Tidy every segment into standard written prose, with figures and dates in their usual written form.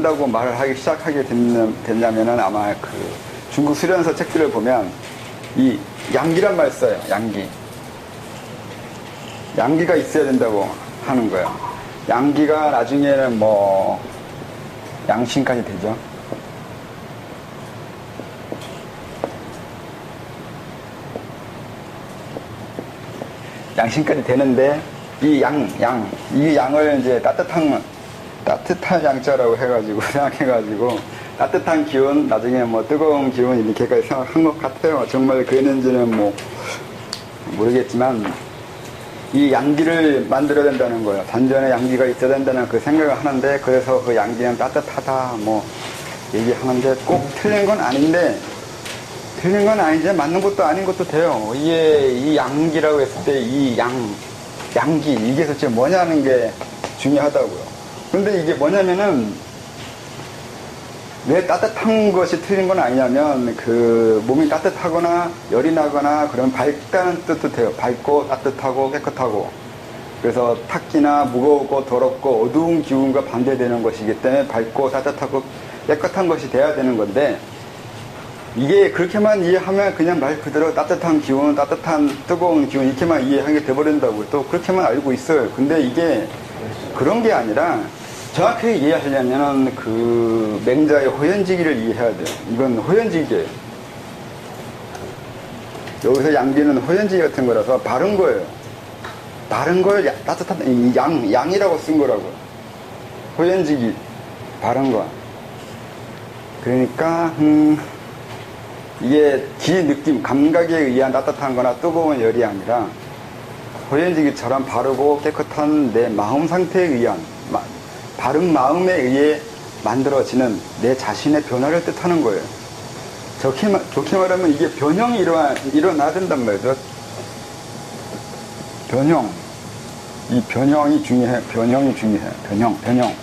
한다고 말을 하기 시작하게 됐냐면은 아마 그 중국 수련서 책들을 보면 이 양기란 말 써요. 양기가 있어야 된다고 하는 거예요. 양기가 나중에는 뭐 양신까지 되죠. 양신까지 되는데 이 이 양을 이제 따뜻한 양자라고 해가지고 생각해가지고 따뜻한 기운, 나중에 뭐 뜨거운 기운 이렇게까지 생각한 것 같아요. 정말 그랬는지는 뭐 모르겠지만 이 양기를 만들어야 된다는 거예요. 단전에 양기가 있어야 된다는 그 생각을 하는데, 그래서 그 양기는 따뜻하다 뭐 얘기하는데 꼭 틀린 건 아닌데, 맞는 것도 아닌 것도 돼요. 이게 이 양기라고 했을 때 이 양기 이게 도대체 뭐냐는 게 중요하다고요. 근데 이게 뭐냐면은 왜 따뜻한 것이 틀린 건 아니냐면, 그 몸이 따뜻하거나 열이 나거나 그런 밝다는 뜻도 돼요. 밝고 따뜻하고 깨끗하고. 그래서 탁기나 무거우고 더럽고 어두운 기운과 반대되는 것이기 때문에 밝고 따뜻하고 깨끗한 것이 돼야 되는 건데, 이게 그렇게만 이해하면 그냥 말 그대로 따뜻한 기운, 따뜻한 뜨거운 기운 이렇게만 이해하게 돼버린다고요. 또 그렇게만 알고 있어요. 근데 이게 그런 게 아니라 정확하게 이해하려면 그 맹자의 호연지기를 이해해야 돼요. 이건 호연지기예요. 여기서 양기는 호연지기 같은 거라서 바른 거예요. 바른 걸 따뜻한 양이라고 쓴 거라고요. 호연지기 바른 거. 그러니까 이게 느낌, 감각에 의한 따뜻한 거나 뜨거운 열이 아니라 호연지기처럼 바르고 깨끗한 내 마음 상태에 의한, 바른 마음에 의해 만들어지는 내 자신의 변화를 뜻하는 거예요. 좋게 말하면 이게 변형이 일어나야 된단 말이죠. 이 변형이 중요해. 변형.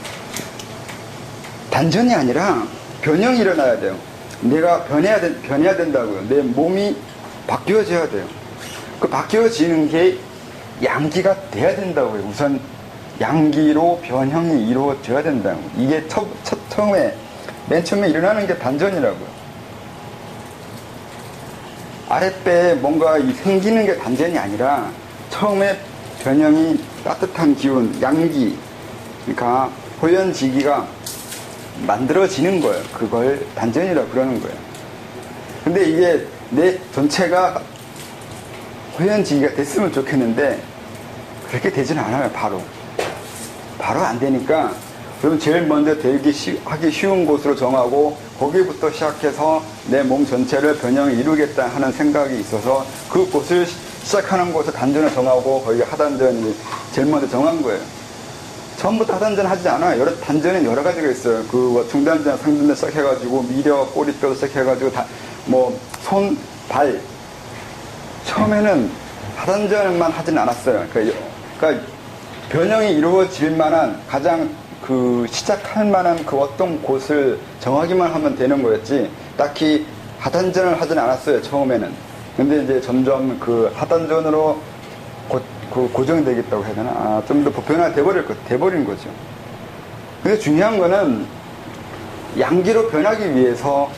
단전이 아니라 변형이 일어나야 돼요. 내가 변해야 된다고요. 내 몸이 바뀌어져야 돼요. 그 바뀌어지는 게 양기가 돼야 된다고요. 우선 양기로 변형이 이루어져야 된다고. 이게 맨 처음에 일어나는 게 단전이라고요. 아랫배에 뭔가 생기는 게 단전이 아니라 처음에 변형이 따뜻한 기운, 양기, 그러니까 호연지기가 만들어지는 거예요. 그걸 단전이라고 그러는 거예요. 근데 이게 내 전체가 호연지기가 됐으면 좋겠는데 그렇게 되지는 않아요. 바로 안 되니까, 그럼 제일 먼저 하기 쉬운 곳으로 정하고 거기부터 시작해서 내 몸 전체를 변형을 이루겠다 하는 생각이 있어서 그 곳을 시작하는 곳을 단전을 정하고 거기 하단전이 제일 먼저 정한 거예요. 처음부터 하단전 하지 않아요. 단전은 여러 가지가 있어요. 중단전, 상단전 시작해가지고 미력, 꼬리뼈 시작해가지고 손, 발. 처음에는 하단전만 하진 않았어요. 그러니까 변형이 이루어질 만한 가장 시작할 만한 어떤 곳을 정하기만 하면 되는 거였지, 딱히 하단전을 하진 않았어요. 처음에는. 근데 이제 점점 하단전으로 고정되겠다고 해야 되나? 좀 더 보편화 돼버린 거죠. 근데 중요한 거는 양기로 변하기 위해서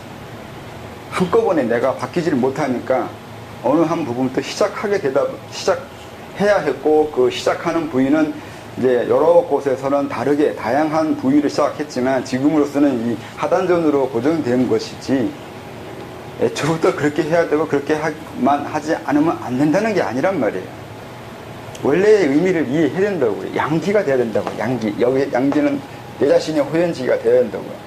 한꺼번에 내가 바뀌지를 못하니까 어느 한 부분부터 시작해야 했고, 그 시작하는 부위는 이제 여러 곳에서는 다양한 부위를 시작했지만 지금으로서는 이 하단전으로 고정된 것이지, 애초부터 그렇게 해야 되고 그렇게만 하지 않으면 안 된다는 게 아니란 말이에요. 원래의 의미를 이해해야 된다고요. 양기가 돼야 된다고요. 여기 양기는 내 자신의 호연지기가 돼야 된다고요.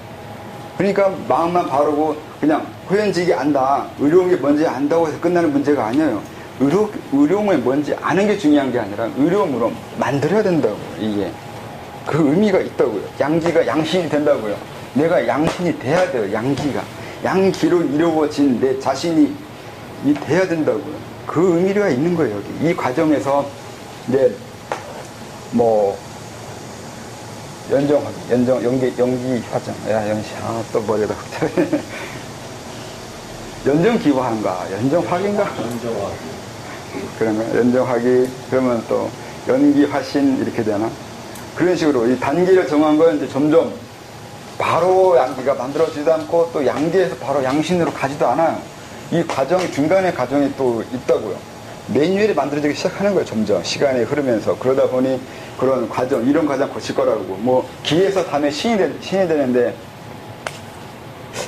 그러니까 마음만 바르고 그냥 호연지기 안다, 의료용이 뭔지 안다고 해서 끝나는 문제가 아니에요. 의료용이 뭔지 아는 게 중요한 게 아니라 의료용으로 만들어야 된다고요. 이게 그 의미가 있다고요. 양신이 된다고요. 내가 양신이 돼야 돼요. 양기로 이루어진 내 자신이 돼야 된다고요. 그 의미가 있는 거예요. 여기 이 과정에서 이제 연기 화장, 또 머리에다 연정기화인가? 연정화기인가? 그러면 연정화기, 그러면 또 연기화신 이렇게 되나? 그런 식으로 이 단계를 정한 건 이제 점점 바로 양기가 만들어지지도 않고 또 양기에서 바로 양신으로 가지도 않아요. 이 과정이 중간에 과정이 또 있다고요. 매뉴얼이 만들어지기 시작하는 거예요. 점점 시간이 흐르면서. 그러다 보니 그런 과정, 이런 과정 거칠 거라고. 뭐 기에서 다음에 신이 되는데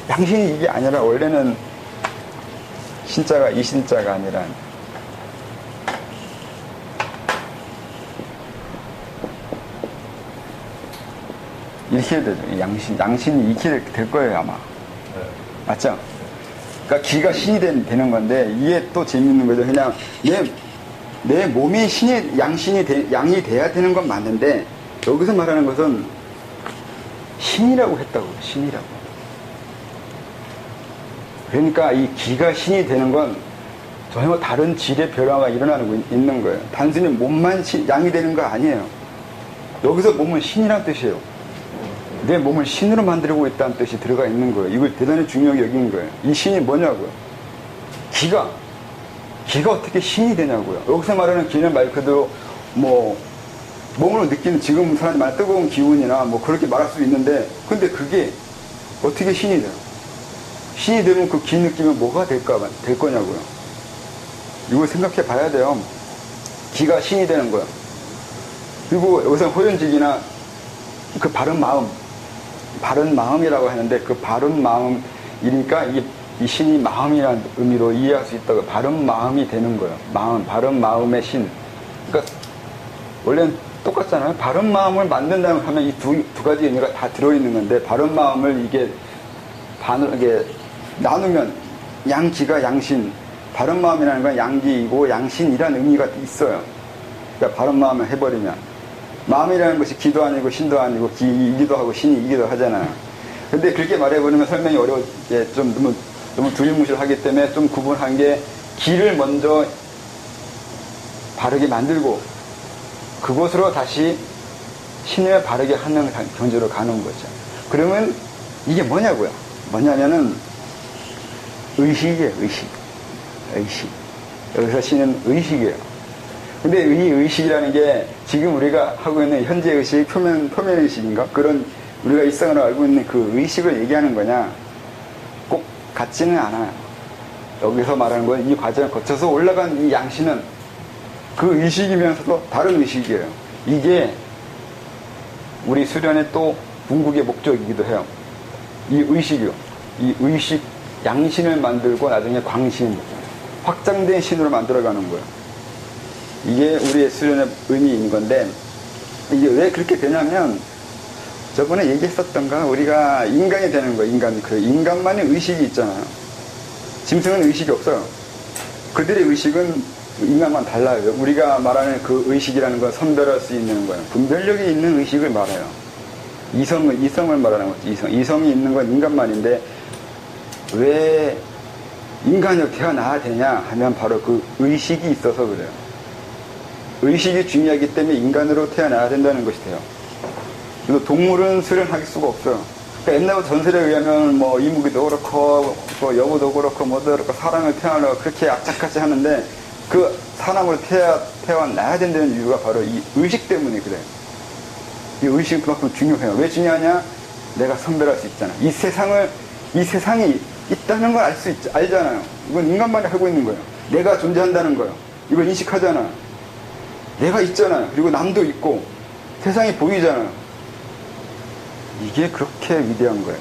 양신이 이게 아니라 원래는 신자가 이 신자가 아니라 이렇게 되죠. 양신이 이렇게 될 거예요 아마. 맞죠? 그러니까 기가 신이 되는 건데 이게 또 재밌는 거죠. 그냥 내 몸이 양이 돼야 되는 건 맞는데 여기서 말하는 것은 신이라고 했다고. 신이라고. 그러니까 이 기가 신이 되는 건 전혀 다른 질의 변화가 일어나고 있는 거예요. 단순히 몸만 양이 되는 거 아니에요. 여기서 몸은 신이란 뜻이에요. 내 몸을 신으로 만들고 있다는 뜻이 들어가 있는 거예요. 이걸 대단히 중요하게 여긴 거예요. 이 신이 뭐냐고요? 기가 어떻게 신이 되냐고요. 여기서 말하는 기는 말 그대로 뭐 몸으로 느끼는 지금 사람들이 많이 뜨거운 기운이나 뭐 그렇게 말할 수 있는데 근데 그게 어떻게 신이 돼요? 신이 되면 그 기 느끼면 뭐가 될 거냐고요. 이걸 생각해 봐야 돼요. 기가 신이 되는 거예요. 그리고 여기서 호연직이나 그 바른 마음이라고 하는데 그 바른 마음이니까 이 신이 마음이라는 의미로 이해할 수 있다고. 바른 마음이 되는 거예요. 바른 마음의 신. 그러니까 원래는 똑같잖아요. 바른 마음을 만든다고 하면 이 두 가지 의미가 다 들어있는 건데 바른 마음을 이게 나누면 양기가 양신. 바른 마음이라는 건 양기이고 양신이라는 의미가 있어요. 그러니까 바른 마음을 해버리면 마음이라는 것이 기도 아니고 신도 아니고 기이기도 하고 신이이기도 하잖아요. 근데 그렇게 말해버리면 설명이 좀 너무 두리뭉실하기 때문에 좀 구분한 게 기를 먼저 바르게 만들고 그곳으로 다시 신을 바르게 하는 경지로 가는 거죠. 그러면 이게 뭐냐고요? 뭐냐면은 의식이에요. 의식. 여기서 신은 의식이에요. 근데 이 의식이라는 게 지금 우리가 하고 있는 현재 의식, 표면 의식인가? 그런 우리가 일상으로 알고 있는 그 의식을 얘기하는 거냐? 꼭 같지는 않아요. 여기서 말하는 건 이 과정을 거쳐서 올라간 이 양신은 그 의식이면서도 다른 의식이에요. 이게 우리 수련의 또 궁극의 목적이기도 해요. 이 의식이요. 이 의식, 양신을 만들고 나중에 광신, 확장된 신으로 만들어가는 거예요. 이게 우리의 수련의 의미인 건데 이게 왜 그렇게 되냐면 저번에 얘기했었던가 우리가 인간이 되는 거예요. 인간만의 의식이 있잖아요. 짐승은 의식이 없어요. 그들의 의식은 인간만 달라요. 우리가 말하는 그 의식이라는 건 선별할 수 있는 거예요. 분별력이 있는 의식을 말해요. 이성을 말하는 거죠. 이성이 있는 건 인간만인데 왜 인간으로 태어나야 되냐 하면 바로 그 의식이 있어서 그래요. 의식이 중요하기 때문에 인간으로 태어나야 된다는 것이 돼요. 그래서 동물은 수련할 수가 없어요. 그러니까 옛날부터 전설에 의하면 뭐 이무기도 그렇고 뭐 여우도 그렇고 뭐도 그렇고 사람을 태어나고 그렇게 악착같이 하는데 그 사람으로 태어나야 된다는 이유가 바로 이 의식 때문에 그래요. 이 의식은 그만큼 중요해요. 왜 중요하냐? 내가 선별할 수 있잖아. 이 세상이 있다는 걸 알잖아요. 이건 인간만이 하고 있는 거예요. 내가 존재한다는 거예요. 이걸 인식하잖아요. 내가 있잖아요. 그리고 남도 있고 세상이 보이잖아요. 이게 그렇게 위대한 거예요.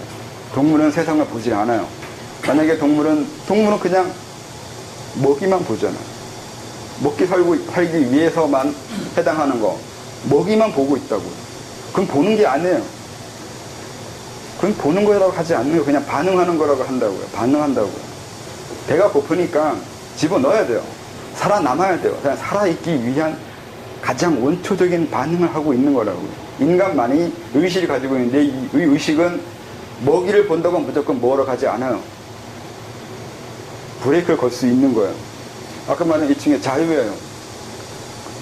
동물은 세상을 보지 않아요. 만약에 동물은 그냥 먹이만 보잖아요. 살기 위해서만 해당하는 거. 먹이만 보고 있다고요. 그건 보는 게 아니에요. 그건 보는 거라고 하지 않는 거 그냥 반응하는 거라고 한다고요. 반응한다고요. 배가 고프니까 집어넣어야 돼요. 살아남아야 돼요. 그냥 살아있기 위한 가장 원초적인 반응을 하고 있는 거라고요. 인간만이 의식을 가지고 있는데 이 의식은 먹이를 본다고 무조건 먹으러 가지 않아요. 브레이크를 걸 수 있는 거예요. 아까 말한 2층의 자유예요.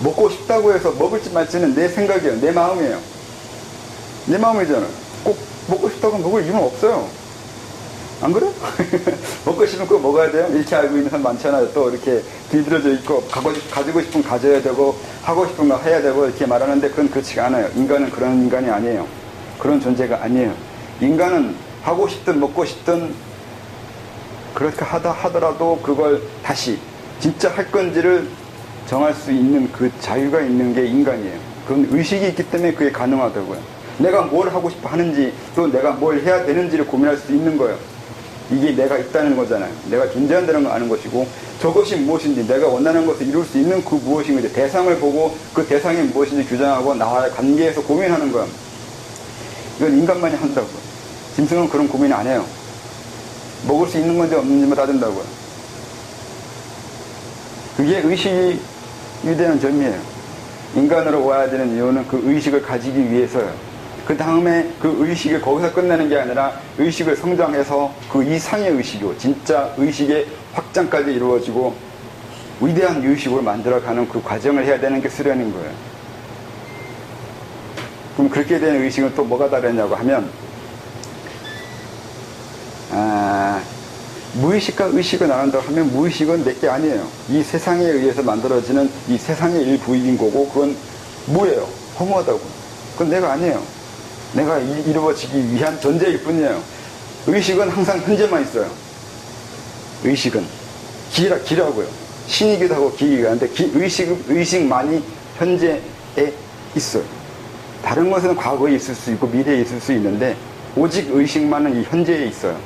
먹고 싶다고 해서 먹을지 말지는 내 생각이에요. 내 마음이에요. 내 마음이잖아요. 꼭 먹고 싶다고 먹을 이유는 없어요. 안 그래? 먹고 싶으면 그거 먹어야 돼요? 이렇게 알고 있는 사람 많잖아요. 또 이렇게 길들여져 있고 가지고 싶으면 가져야 되고 하고 싶은 거 해야 되고 이렇게 말하는데 그건 그렇지가 않아요. 인간은 그런 인간이 아니에요. 그런 존재가 아니에요. 인간은 하고 싶든 먹고 싶든 그렇게 하더라도 그걸 다시 진짜 할 건지를 정할 수 있는 그 자유가 있는 게 인간이에요. 그런 의식이 있기 때문에 그게 가능하다고요. 내가 뭘 하고 싶어 하는지 또 내가 뭘 해야 되는지를 고민할 수 있는 거예요. 이게 내가 있다는 거잖아요. 내가 존재한다는 걸 아는 것이고 저것이 무엇인지 내가 원하는 것을 이룰 수 있는 그 무엇인지 대상을 보고 그 대상이 무엇인지 규정하고 나와의 관계에서 고민하는 거야. 이건 인간만이 한다고요. 짐승은 그런 고민 안 해요. 먹을 수 있는 건지 없는지만 따진다고요. 그게 의식이 위대한 점이에요. 인간으로 와야 되는 이유는 그 의식을 가지기 위해서요. 그 다음에 그 의식을 거기서 끝내는 게 아니라 의식을 성장해서 그 이상의 의식이고 진짜 의식의 확장까지 이루어지고 위대한 의식으로 만들어가는 그 과정을 해야 되는 게 수련인 거예요. 그럼 그렇게 된 의식은 또 뭐가 다르냐고 하면 무의식과 의식을 나눈다고 하면 무의식은 내게 아니에요. 이 세상에 의해서 만들어지는 이 세상의 일부인 거고 그건 무예요. 허무하다고. 그건 내가 아니에요. 내가 이루어지기 위한 존재일 뿐이에요. 의식은 항상 현재만 있어요. 의식은 기라고요. 신이기도 하고 기이기도 하는데 의식만이 현재에 있어요. 다른 것은 과거에 있을 수 있고 미래에 있을 수 있는데 오직 의식만은 이 현재에 있어요.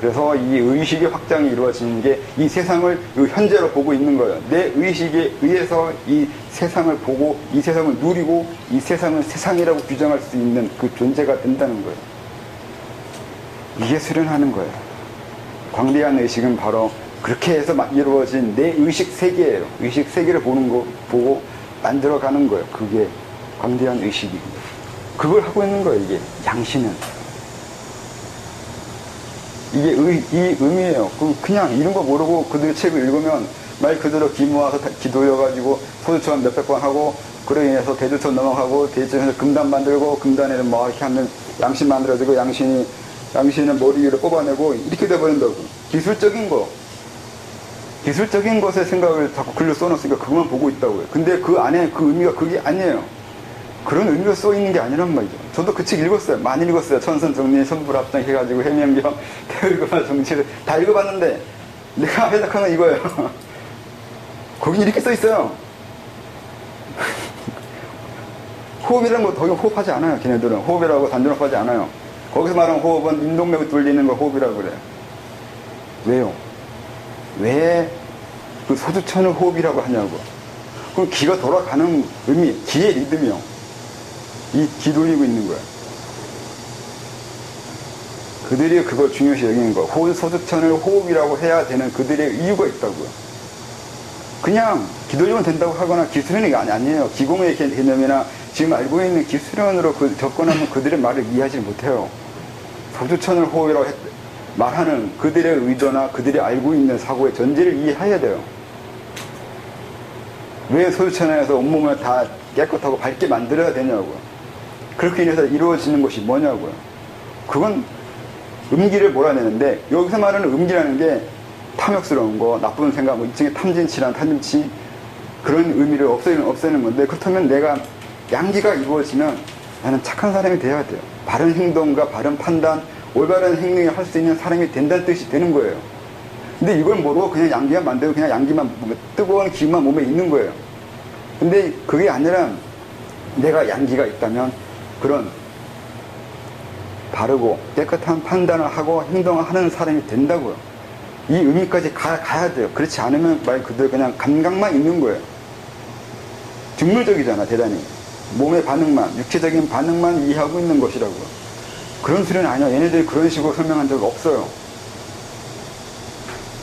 그래서 이 의식의 확장이 이루어지는 게 이 세상을 현재로 보고 있는 거예요. 내 의식에 의해서 이 세상을 보고 이 세상을 누리고 이 세상을 세상이라고 규정할 수 있는 그 존재가 된다는 거예요. 이게 수련하는 거예요. 광대한 의식은 바로 그렇게 해서 이루어진 내 의식 세계예요. 의식 세계를 보고 만들어가는 거예요. 그게 광대한 의식이고 그걸 하고 있는 거예요. 이게 양신은. 이게 이 의미예요. 그냥 이런 거 모르고 그들 책을 읽으면 말 그대로 기모아서 기도여가지고 소주처럼 몇백 번 하고 그로 인해서 대주처럼 넘어가고 대주처럼 금단 만들고 금단에는 뭐 이렇게 하면 양신 만들어지고 양신은 머리 위로 뽑아내고 이렇게 돼버린다고. 기술적인 것의 생각을 자꾸 글로 써놨으니까 그것만 보고 있다고요. 근데 그 안에 그 의미가 그게 아니에요. 그런 의미가 써 있는 게 아니란 말이죠. 저도 그 책 읽었어요. 많이 읽었어요. 천선 정리, 선불합장 해가지고 해명경, 태울교만 정치를 다 읽어봤는데 내가 해석한 건 이거예요. 거기 이렇게 써 있어요. 호흡이라는 거 거기 호흡하지 않아요. 걔네들은 호흡이라고 단순호흡하지 않아요. 거기서 말하는 호흡은 인동맥을 돌리는 걸 호흡이라고 그래요. 왜요? 왜 그 소주천을 호흡이라고 하냐고. 그럼 기가 돌아가는 의미, 기의 리듬이요. 이 기 돌리고 있는 거야. 그들이 그걸 중요시 여기는 거야. 소주천을 호흡이라고 해야 되는 그들의 이유가 있다고요. 그냥 기 돌리면 된다고 하거나 기수련이 아니에요. 기공의 개념이나 지금 알고 있는 기수련으로 접근하면 그들의 말을 이해하지 못해요. 소주천을 호흡이라고 말하는 그들의 의도나 그들이 알고 있는 사고의 전제를 이해해야 돼요. 왜 소주천에서 온몸을 다 깨끗하고 밝게 만들어야 되냐고요. 그렇게 인해서 이루어지는 것이 뭐냐고요. 그건 음기를 몰아내는데 여기서 말하는 음기라는 게 탐욕스러운 거, 나쁜 생각, 뭐 일종의 탐진치란 탐진치 그런 의미를 없애는 건데 그렇다면 내가 양기가 이루어지면 나는 착한 사람이 돼야 돼요. 바른 행동과 바른 판단, 올바른 행동을 할 수 있는 사람이 된다는 뜻이 되는 거예요. 근데 이걸 모르고 그냥 양기만 만들고 그냥 양기만 뜨거운 기운만 몸에 있는 거예요. 근데 그게 아니라 내가 양기가 있다면 그런 바르고 깨끗한 판단을 하고 행동을 하는 사람이 된다고요. 이 의미까지 가야 돼요. 그렇지 않으면 말 그대로 그냥 감각만 있는 거예요. 직물적이잖아, 대단히. 몸의 반응만, 육체적인 반응만 이해하고 있는 것이라고요. 그런 수련이 아니야. 얘네들이 그런 식으로 설명한 적 없어요.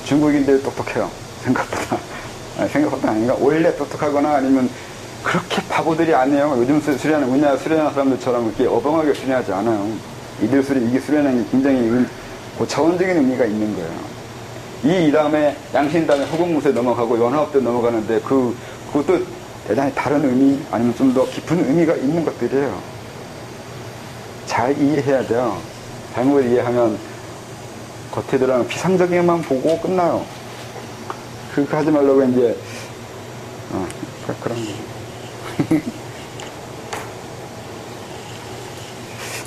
중국인들 똑똑해요. 생각보다. 생각보다 아닌가? 원래 똑똑하거나 아니면 그렇게 바보들이 아니에요. 요즘 수련하는, 우리나라 수련하는 사람들처럼 그렇게 어벙하게 수련하지 않아요. 이게 수련하는 게 굉장히 고차원적인 의미가 있는 거예요. 이 다음에 양신 다음에 허공무쇠 넘어가고 연화업도 넘어가는데 그것도 대단히 다른 의미 아니면 좀 더 깊은 의미가 있는 것들이에요. 잘 이해해야 돼요. 잘못 이해하면 겉에 들어가는 피상적인만 보고 끝나요. 그렇게 하지 말라고 이제 그런 거.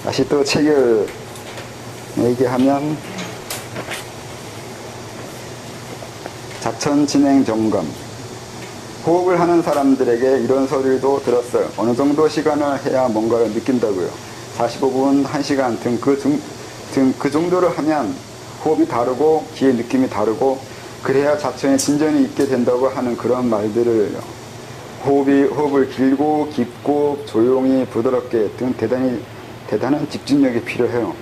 다시 또 책을 얘기하면 자천 진행 점검. 호흡을 하는 사람들에게 이런 소리도 들었어요. 어느 정도 시간을 해야 뭔가를 느낀다고요. 45분, 1시간 등 그 정도를 하면 호흡이 다르고 귀의 느낌이 다르고 그래야 자천에 진전이 있게 된다고 하는 그런 말들을 호흡을 길고 깊고 조용히 부드럽게 등 대단한 집중력이 필요해요.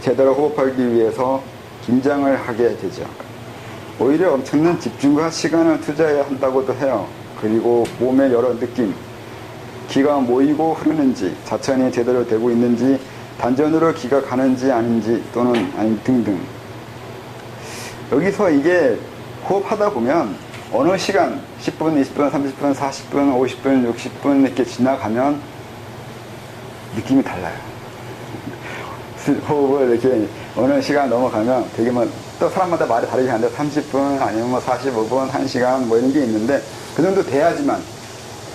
제대로 호흡하기 위해서 긴장을 하게 되죠. 오히려 엄청난 집중과 시간을 투자해야 한다고도 해요. 그리고 몸의 여러 느낌, 기가 모이고 흐르는지, 자천이 제대로 되고 있는지, 단전으로 기가 가는지 아닌지 또는 아니 등등. 여기서 이게 호흡하다 보면 어느 시간 10분, 20분, 30분, 40분, 50분, 60분 이렇게 지나가면 느낌이 달라요. 호흡을 이렇게 어느 시간 넘어가면 되게 또 사람마다 말이 다르긴 한데 30분 아니면 45분, 1시간 이런 게 있는데 그 정도 돼야지만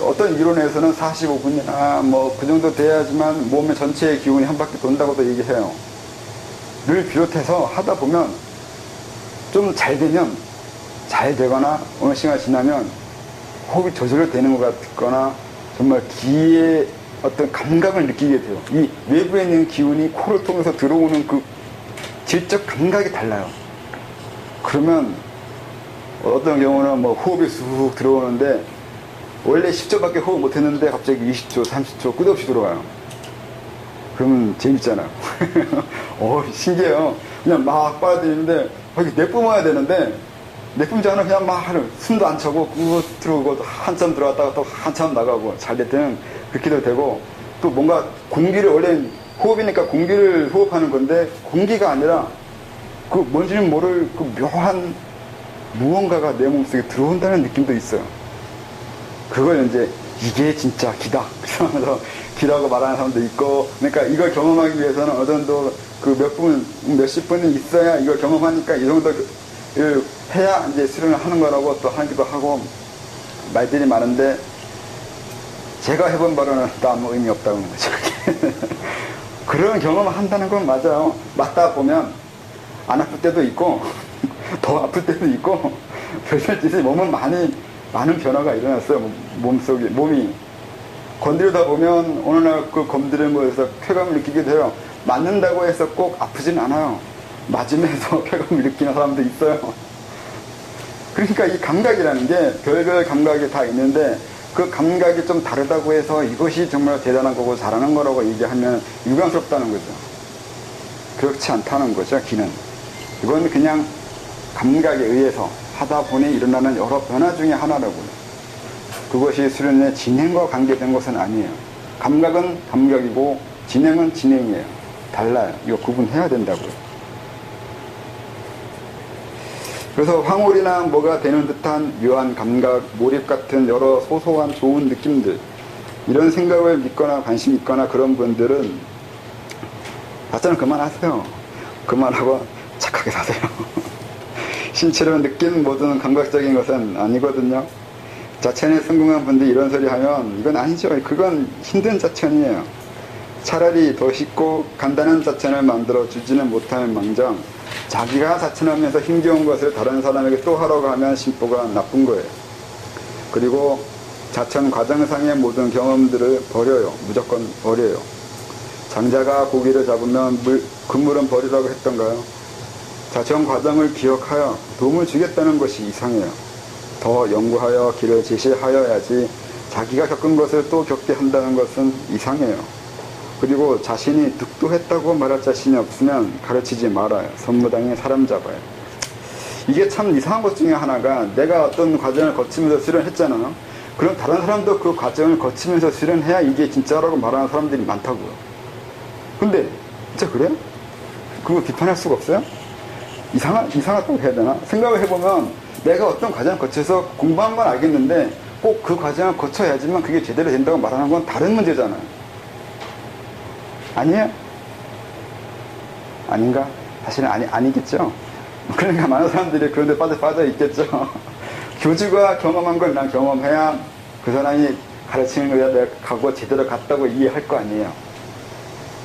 어떤 이론에서는 45분이나 그 정도 돼야지만 몸의 전체의 기운이 한 바퀴 돈다고도 얘기해요. 를 비롯해서 하다 보면 좀 잘 되면 잘 되거나 어느 시간 지나면 호흡이 저절로 되는 것 같거나 정말 기의 어떤 감각을 느끼게 돼요. 이 외부에 있는 기운이 코를 통해서 들어오는 그 질적 감각이 달라요. 그러면 어떤 경우는 호흡이 쑥 들어오는데 원래 10초밖에 호흡 못했는데 갑자기 20초, 30초 끝없이 들어와요. 그러면 재밌잖아요. 신기해요. 그냥 막 빨아들이는데 내뿜어야 되는데 내뿜지 않으면 그냥 막 숨도 안 차고 꾹 들어오고 또 한참 들어왔다가 또 한참 나가고 잘 될 때는 그렇게도 되고 또 뭔가 공기를 원래 호흡이니까 공기를 호흡하는 건데 공기가 아니라 그 뭔지는 모를 그 묘한 무언가가 내 몸속에 들어온다는 느낌도 있어요. 그걸 이제 이게 진짜 기다 그러면서 기라고 말하는 사람도 있고 그러니까 이걸 경험하기 위해서는 어느 정도 그 몇 분, 몇십 분이 있어야 이걸 경험하니까 이 정도 해야 이제 수련을 하는 거라고 또 하기도 하고 말들이 많은데 제가 해본 바로는 또 아무 의미 없다고 하는 거죠. 그런 경험을 한다는 건 맞아요. 맞다 보면 안 아플 때도 있고 더 아플 때도 있고 별별 짓이 몸은 많은 변화가 일어났어요. 몸이 건드리다 보면 어느 날 그 건드림을 해서 쾌감을 느끼게 돼요. 맞는다고 해서 꼭 아프진 않아요. 맞으면서 쾌감을 느끼는 사람도 있어요. 그러니까 이 감각이라는 게 별별 감각이 다 있는데 그 감각이 좀 다르다고 해서 이것이 정말 대단한 거고 잘하는 거라고 얘기하면 유감스럽다는 거죠. 그렇지 않다는 거죠, 기는. 이건 그냥 감각에 의해서 하다 보니 일어나는 여러 변화 중에 하나라고요. 그것이 수련의 진행과 관계된 것은 아니에요. 감각은 감각이고 진행은 진행이에요. 달라요. 이거 구분해야 된다고요. 그래서 황홀이나 뭐가 되는 듯한 묘한 감각, 몰입 같은 여러 소소한 좋은 느낌들 이런 생각을 믿거나 관심 있거나 그런 분들은 자천은 그만하세요. 그만하고 착하게 사세요. 신체로 느낀 모든 감각적인 것은 아니거든요. 자천에 성공한 분들이 이런 소리 하면 이건 아니죠. 그건 힘든 자천이에요. 차라리 더 쉽고 간단한 자천을 만들어 주지는 못할 망정 자기가 자천하면서 힘겨운 것을 다른 사람에게 또 하라고 하면 심보가 나쁜 거예요. 그리고 자천 과정상의 모든 경험들을 버려요. 무조건 버려요. 장자가 고기를 잡으면 그물은 버리라고 했던가요? 자천 과정을 기억하여 도움을 주겠다는 것이 이상해요. 더 연구하여 길을 제시하여야지 자기가 겪은 것을 또 겪게 한다는 것은 이상해요. 그리고 자신이 득도했다고 말할 자신이 없으면 가르치지 말아요. 선무당에 사람 잡아요. 이게 참 이상한 것 중에 하나가 내가 어떤 과정을 거치면서 수련했잖아. 그럼 다른 사람도 그 과정을 거치면서 수련해야 이게 진짜라고 말하는 사람들이 많다고요. 근데 진짜 그래요? 그거 비판할 수가 없어요? 이상하다고 해야 되나? 생각을 해보면 내가 어떤 과정을 거쳐서 공부한 건 알겠는데 꼭 그 과정을 거쳐야지만 그게 제대로 된다고 말하는 건 다른 문제잖아요. 아니에요? 아닌가? 사실은 아니겠죠? 그러니까 많은 사람들이 그런 데 빠져 있겠죠. 교주가 경험한 걸 난 경험해야 그 사람이 가르치는 거야 내가 가고 제대로 갔다고 이해할 거 아니에요.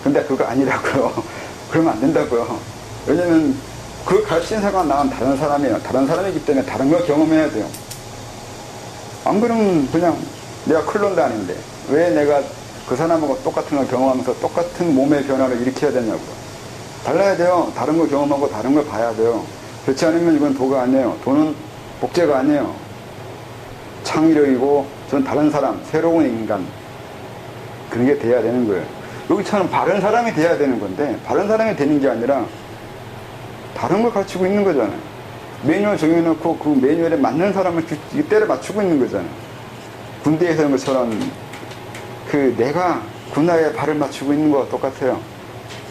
근데 그거 아니라고요. 그러면 안 된다고요. 왜냐면 그 가르치는 사람과 나는 다른 사람이에요. 다른 사람이기 때문에 다른 걸 경험해야 돼요. 안 그러면 그냥 내가 클론도 아닌데 왜 내가 그 사람하고 똑같은 걸 경험하면서 똑같은 몸의 변화를 일으켜야 되냐고요. 달라야 돼요. 다른 걸 경험하고 다른 걸 봐야 돼요. 그렇지 않으면 이건 도가 아니에요. 도는 복제가 아니에요. 창의력이고 저는 다른 사람, 새로운 인간 그런 게 돼야 되는 거예요. 여기처럼 바른 사람이 돼야 되는 건데 바른 사람이 되는 게 아니라 다른 걸 가르치고 있는 거잖아요. 매뉴얼 정해놓고 그 매뉴얼에 맞는 사람을 때려 맞추고 있는 거잖아요. 군대에서 하는 것처럼 그 내가 군화에 발을 맞추고 있는 거와 똑같아요.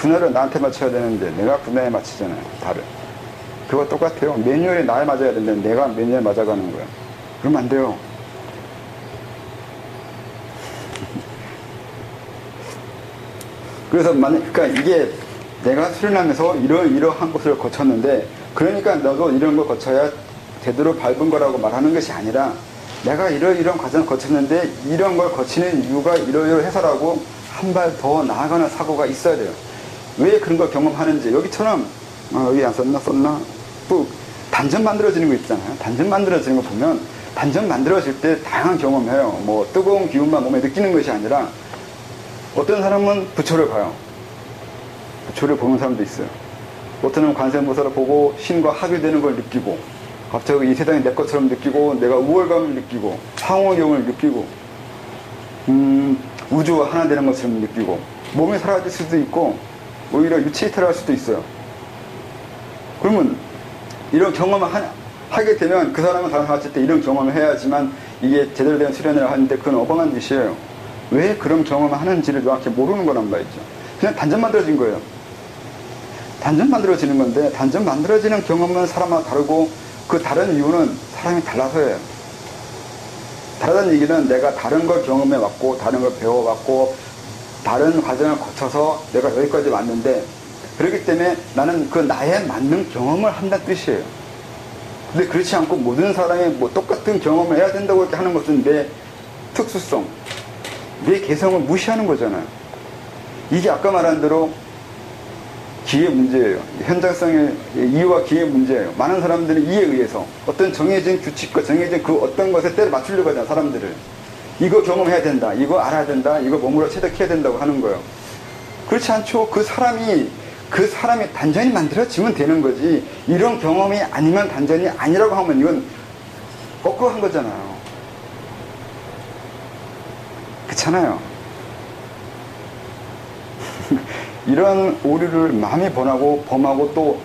군화를 나한테 맞춰야 되는데 내가 군화에 맞추잖아요. 발을. 그거 똑같아요. 매뉴얼이 나에 맞아야 되는데 내가 매뉴얼에 맞아가는 거예요. 그러면 안 돼요. 그래서 그러니까 이게 내가 수련하면서 이러한 것을 거쳤는데 그러니까 너도 이런 걸 거쳐야 제대로 밟은 거라고 말하는 것이 아니라 내가 이런 과정을 거쳤는데 이런 걸 거치는 이유가 이러이러해서라고 한 발 더 나아가는 사고가 있어야 돼요. 왜 그런 걸 경험하는지 여기처럼 여기 안 썼나? 또 단전 만들어지는 거 있잖아요. 단전 만들어지는 거 보면 단전 만들어질 때 다양한 경험해요. 뭐 뜨거운 기운만 몸에 느끼는 것이 아니라 어떤 사람은 부처를 봐요. 부처를 보는 사람도 있어요. 어떤 사람은 관세음보살을 보고 신과 합의되는 걸 느끼고 갑자기 이 세상이 내 것처럼 느끼고 내가 우월감을 느끼고 상호경을 느끼고 우주와 하나 되는 것처럼 느끼고 몸이 사라질 수도 있고 오히려 유체이탈할 수도 있어요. 그러면 이런 경험을 하게 되면 그 사람은 다른 사람 때 이런 경험을 해야지만 이게 제대로 된 수련을 하는데 그건 어벙한 짓이에요. 왜 그런 경험을 하는지를 정확히 모르는 거란 말이죠. 그냥 단전 만들어진 거예요. 단전 만들어지는 건데 단전 만들어지는 경험은 사람마다 다르고 그 다른 이유는 사람이 달라서예요. 다르다는 얘기는 내가 다른 걸 경험해 왔고 다른 걸 배워왔고 다른 과정을 거쳐서 내가 여기까지 왔는데 그렇기 때문에 나는 그 나에 맞는 경험을 한다는 뜻이에요. 근데 그렇지 않고 모든 사람이 뭐 똑같은 경험을 해야 된다고 이렇게 하는 것은 내 특수성, 내 개성을 무시하는 거잖아요. 이게 아까 말한 대로 기회 문제예요. 현장성의 이유와 기회 문제예요. 많은 사람들은 이에 의해서 어떤 정해진 규칙과 정해진 그 어떤 것에 때려 맞추려고 하잖아요. 사람들을. 이거 경험해야 된다. 이거 알아야 된다. 이거 몸으로 체득해야 된다고 하는 거예요. 그렇지 않죠. 그 사람이 단전이 만들어지면 되는 거지. 이런 경험이 아니면 단전이 아니라고 하면 이건 거꾸로 한 거잖아요. 그렇잖아요. 이런 오류를 마음이 범하고 또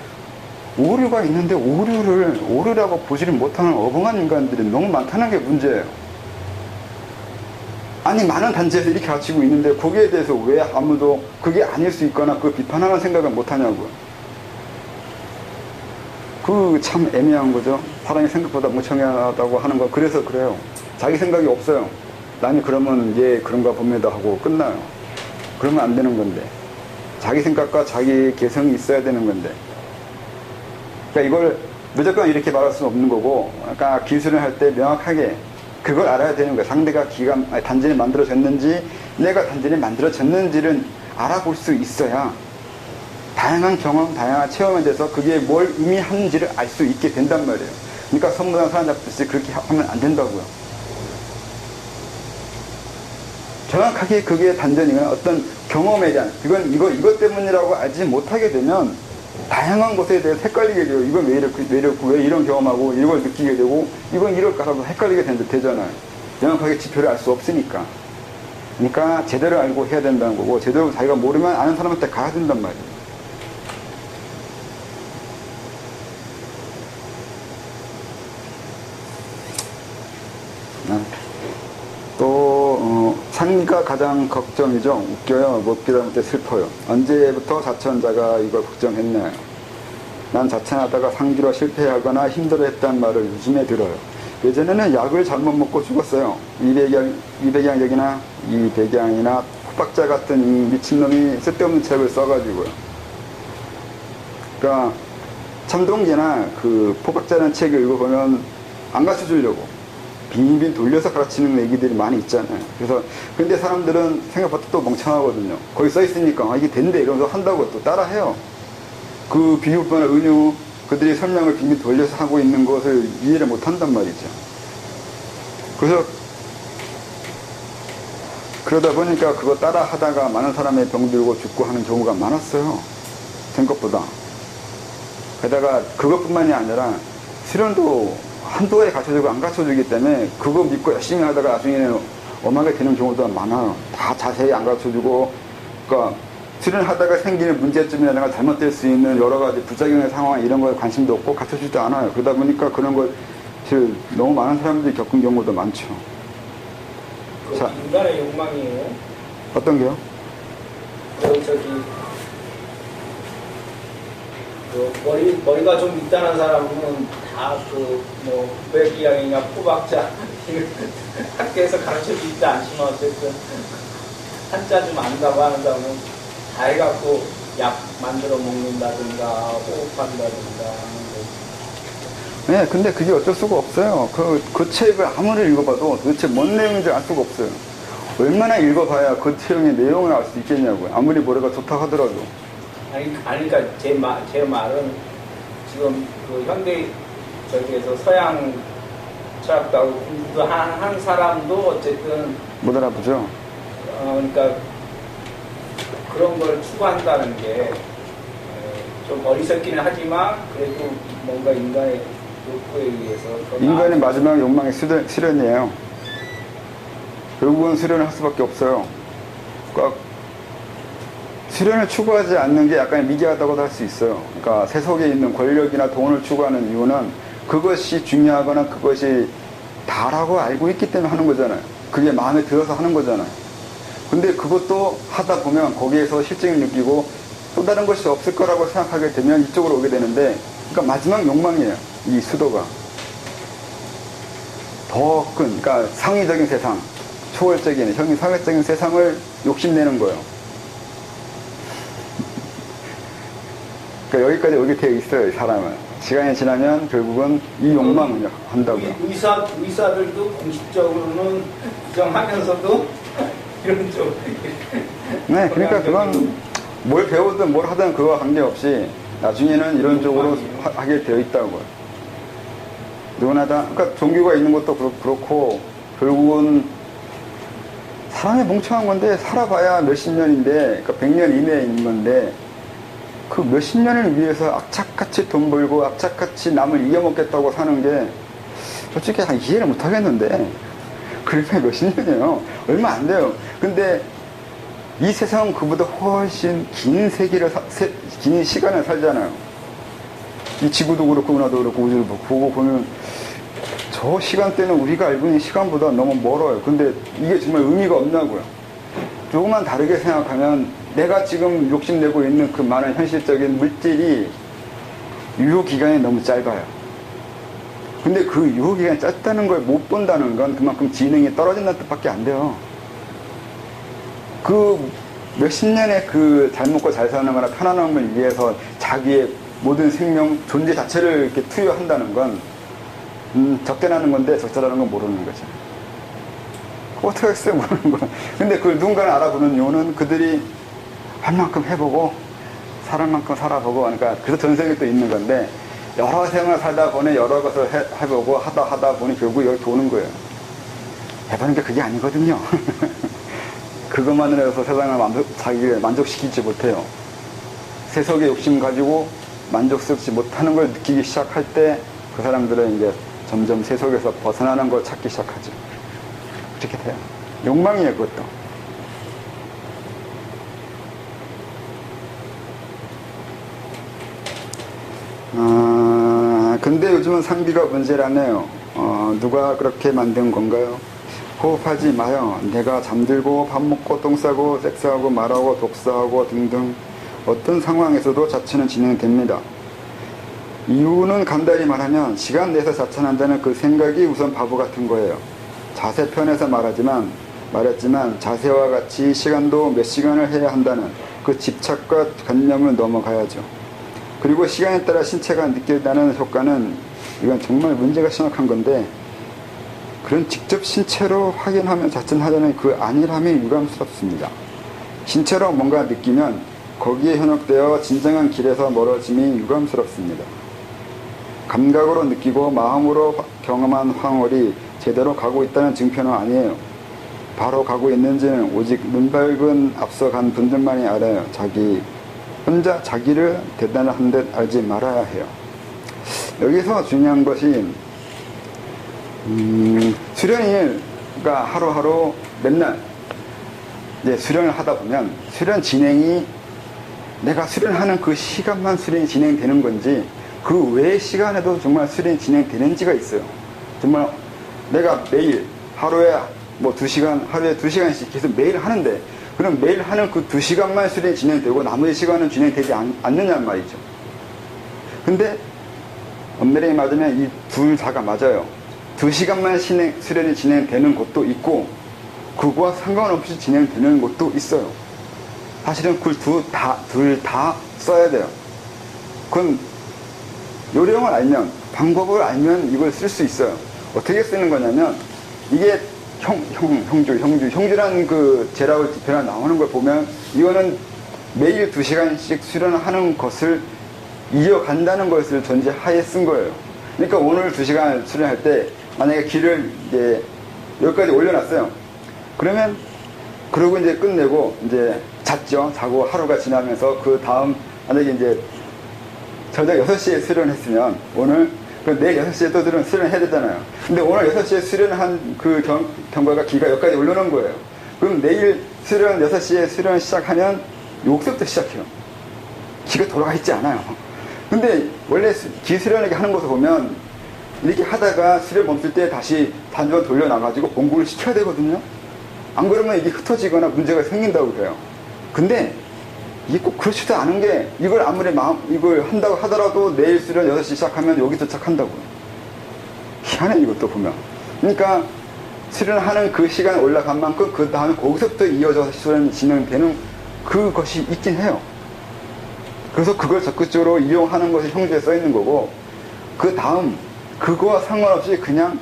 오류가 있는데 오류라고 보지를 못하는 어벙한 인간들이 너무 많다는 게 문제예요. 아니 많은 단지에서 이렇게 가르치고 있는데 거기에 대해서 왜 아무도 그게 아닐 수 있거나 그 비판하는 생각을 못하냐고요. 그 참 애매한 거죠. 사람이 생각보다 멍청하다고 하는 거. 그래서 그래요. 자기 생각이 없어요. 남이 그러면 얘 그런가 봅니다 하고 끝나요. 그러면 안 되는 건데. 자기 생각과 자기 개성이 있어야 되는 건데. 그러니까 이걸 무조건 이렇게 말할 수는 없는 거고, 아까 기술을 할 때 명확하게 그걸 알아야 되는 거예요. 상대가 단전이 만들어졌는지, 내가 단전이 만들어졌는지를 알아볼 수 있어야 다양한 경험, 다양한 체험에 대해서 그게 뭘 의미하는지를 알 수 있게 된단 말이에요. 그러니까 선무당 사람 잡듯이 그렇게 하면 안 된다고요. 정확하게 그게 단전이거나 어떤 경험에 대한 이것 때문이라고 알지 못하게 되면 다양한 것에 대해서 헷갈리게 돼요. 이건 왜 이렇고 왜 이런 경험하고 이걸 느끼게 되고 이건 이럴까라고 헷갈리게 되잖아요. 정확하게 지표를 알 수 없으니까. 그러니까 제대로 알고 해야 된다는 거고 제대로 자기가 모르면 아는 사람한테 가야 된단 말이에요. 상미가 가장 걱정이죠. 웃겨요. 못 깨달을 때 슬퍼요. 언제부터 자천자가 이걸 걱정했나요? 난 자천하다가 상기로 실패하거나 힘들어했다는 말을 요즘에 들어요. 예전에는 약을 잘못 먹고 죽었어요. 이백양이나 호박자 같은 이 미친놈이 쓸데없는 책을 써가지고요. 그러니까 참동계나 그 포박자라는 책을 읽어보면 안 가르쳐 주려고 빙빙 돌려서 가르치는 얘기들이 많이 있잖아요. 그래서 근데 사람들은 생각보다 또 멍청하거든요. 거기 써 있으니까 아, 이게 된대 이러면서 한다고 또 따라해요. 그 비유법이나 은유 그들이 설명을 빙빙 돌려서 하고 있는 것을 이해를 못 한단 말이죠. 그래서 그러다 보니까 그거 따라 하다가 많은 사람이 병들고 죽고 하는 경우가 많았어요. 생각보다. 게다가 그것뿐만이 아니라 실현도 한도에 갖춰주고 안 갖춰주기 때문에 그거 믿고 열심히 하다가 나중에는 엄하게 되는 경우도 많아요. 다 자세히 안 갖춰주고, 그러니까 수련하다가 생기는 문제점이나 잘못될 수 있는 여러 가지 부작용의 상황 이런 거에 관심도 없고 갖춰주지도 않아요. 그러다 보니까 그런 걸 너무 많은 사람들이 겪은 경우도 많죠. 자, 인간의 욕망이에요. 어떤 게요? 머리가 좀 있다는 사람은 다 구백기양이나 포박자 학교에서 가르쳐주지도 않지만 어쨌든 한자 좀 안다고 하는 사람은 다 해갖고 약 만들어 먹는다든가 호흡한다든가. 네, 근데 그게 어쩔 수가 없어요. 그 책을 아무리 읽어봐도 도대체 뭔 내용인지 알 수가 없어요. 얼마나 읽어봐야 그 책의 내용을 알 수 있겠냐고요. 아무리 머리가 좋다 하더라도. 그러니까 제 말은 지금 그 현대 저기에서 서양 철학하고 공부도 한 사람도 어쨌든 못 알아보죠. 그러니까 그런 걸 추구한다는 게 좀 어리석기는 하지만 그래도 뭔가 인간의 욕구에 의해서 인간의 마지막 욕망이 수련이에요. 결국은 수련을 할 수밖에 없어요. 그러니까 수련을 추구하지 않는 게 약간 미개하다고도 할 수 있어요. 그러니까 세속에 있는 권력이나 돈을 추구하는 이유는 그것이 중요하거나 그것이 다라고 알고 있기 때문에 하는 거잖아요. 그게 마음에 들어서 하는 거잖아요. 근데 그것도 하다 보면 거기에서 실증을 느끼고 또 다른 것이 없을 거라고 생각하게 되면 이쪽으로 오게 되는데, 그러니까 마지막 욕망이에요. 이 수도가. 더 큰, 그러니까 상위적인 세상, 초월적인, 사회적인 세상을 욕심내는 거예요. 그러니까 여기까지 오게 되어 있어요, 이 사람은. 시간이 지나면 결국은 이 욕망을 한다고요. 의사들도 공식적으로는 부정하면서도 이런 쪽. 네, 그러니까 그건 뭘 배우든 뭘 하든 그거와 관계없이 나중에는 이런 쪽으로 하게 되어 있다고요. 누구나 다, 그러니까 종교가 있는 것도 그렇고, 결국은 사람이 멍청한 건데, 살아봐야 몇십 년인데, 그러니까 100년 이내에 있는 건데, 그 몇십 년을 위해서 악착같이 돈 벌고, 악착같이 남을 이겨먹겠다고 사는 게, 솔직히 이해를 못 하겠는데, 그러면 몇십 년이에요. 얼마 안 돼요. 근데, 이 세상은 그보다 훨씬 긴 긴 시간을 살잖아요. 이 지구도 그렇고, 은하도 그렇고, 우주도 그렇고, 보고 보면, 저 시간대는 우리가 알고 있는 시간보다 너무 멀어요. 근데 이게 정말 의미가 없냐고요. 조금만 다르게 생각하면, 내가 지금 욕심내고 있는 그 많은 현실적인 물질이 유효기간이 너무 짧아요. 근데 그 유효기간이 짧다는 걸 못 본다는 건 그만큼 지능이 떨어진다는 뜻밖에 안 돼요. 그 몇십 년의 그 잘 먹고 잘 사는 거나 편안함을 위해서 자기의 모든 생명, 존재 자체를 이렇게 투여한다는 건, 적대라는 건데 적절하는 건 모르는 거죠. 어떻게 했어요? 모르는 거. 근데 그걸 누군가는 알아보는 이유는 그들이 할 만큼 해보고, 살할 만큼 살아보고, 그러니까 그래서 전생이 또 있는 건데, 여러 생을 살다 보니 여러 것을 해보고 하다 보니 결국 여기 오는 거예요. 해보는 게 그게 아니거든요. 그것만으로 해서 세상을 자기를 만족시키지 못해요. 세속의 욕심 가지고 만족스럽지 못하는 걸 느끼기 시작할 때 그 사람들은 이제 점점 세속에서 벗어나는 걸 찾기 시작하죠. 그렇게 돼요. 욕망이에요, 그것도. 근데 요즘은 상비가 문제라네요. 누가 그렇게 만든 건가요? 호흡하지 마요. 내가 잠들고 밥 먹고 똥 싸고 섹스하고 말하고 독서하고 등등 어떤 상황에서도 자체는 진행됩니다. 이유는 간단히 말하면 시간 내에서 자천한다는 그 생각이 우선 바보 같은 거예요. 자세 편에서 말했지만 자세와 같이 시간도 몇 시간을 해야 한다는 그 집착과 관념을 넘어가야죠. 그리고 시간에 따라 신체가 느낀다는 효과는 이건 정말 문제가 심각한 건데 그런 직접 신체로 확인하며 자천하자는 그 안일함이 유감스럽습니다. 신체로 뭔가 느끼면 거기에 현혹되어 진정한 길에서 멀어짐이 유감스럽습니다. 감각으로 느끼고 마음으로 경험한 황홀이 제대로 가고 있다는 증표는 아니에요. 바로 가고 있는지는 오직 눈밝은 앞서간 분들만이 알아요. 혼자 자기를 대단한 듯 알지 말아야 해요. 여기서 중요한 것이 수련이가 하루하루 맨날 이제 수련을 하다 보면 수련 진행이 내가 수련하는 그 시간만 수련이 진행되는 건지 그 외의 시간에도 정말 수련이 진행되는지가 있어요. 정말 내가 매일 하루에 뭐 2시간, 하루에 2시간씩 계속 매일 하는데 그럼 매일 하는 그 2시간만 수련이 진행되고 나머지 시간은 진행되지 않느냐는 말이죠. 근데 엄밀히 맞으면 이 둘 다가 맞아요. 2시간만 수련이 진행되는 곳도 있고 그거와 상관없이 진행되는 곳도 있어요. 사실은 그걸 둘 다 써야 돼요. 그건 요령을 알면, 방법을 알면 이걸 쓸 수 있어요. 어떻게 쓰는 거냐면, 이게 형주라는 그 제라울 지표가 나오는 걸 보면, 이거는 매일 2시간씩 수련을 하는 것을 이어간다는 것을 전제하에 쓴 거예요. 그러니까 오늘 2시간 수련할 때, 만약에 길을 이제 여기까지 올려놨어요. 그러면, 그러고 이제 끝내고, 이제 잤죠. 자고 하루가 지나면서 그 다음, 만약에 이제 저녁 6시에 수련했으면 오늘 내일 6시에 또 수련해야 되잖아요. 근데 오늘 6시에 수련한 그 경과가 기가 여기까지 올려놓은 거예요. 그럼 내일 수련 6시에 수련 시작하면 여기서부터 시작해요. 기가 돌아가 있지 않아요. 근데 원래 기 수련하게 하는 것을 보면 이렇게 하다가 수련 멈출 때 다시 단전 돌려놔가지고 공부를 시켜야 되거든요. 안 그러면 이게 흩어지거나 문제가 생긴다고 그래요. 근데 이게 꼭 그렇지도 않은 게 이걸 아무리 이걸 한다고 하더라도 내일 수련 6시 시작하면 여기 도착한다고요. 희한해 이것도 보면. 그러니까 수련하는 그 시간 올라간 만큼 그 다음에 거기서부터 이어져서 수련이 진행되는 그것이 있긴 해요. 그래서 그걸 적극적으로 이용하는 것이 형주에 써 있는 거고 그 다음 그거와 상관없이 그냥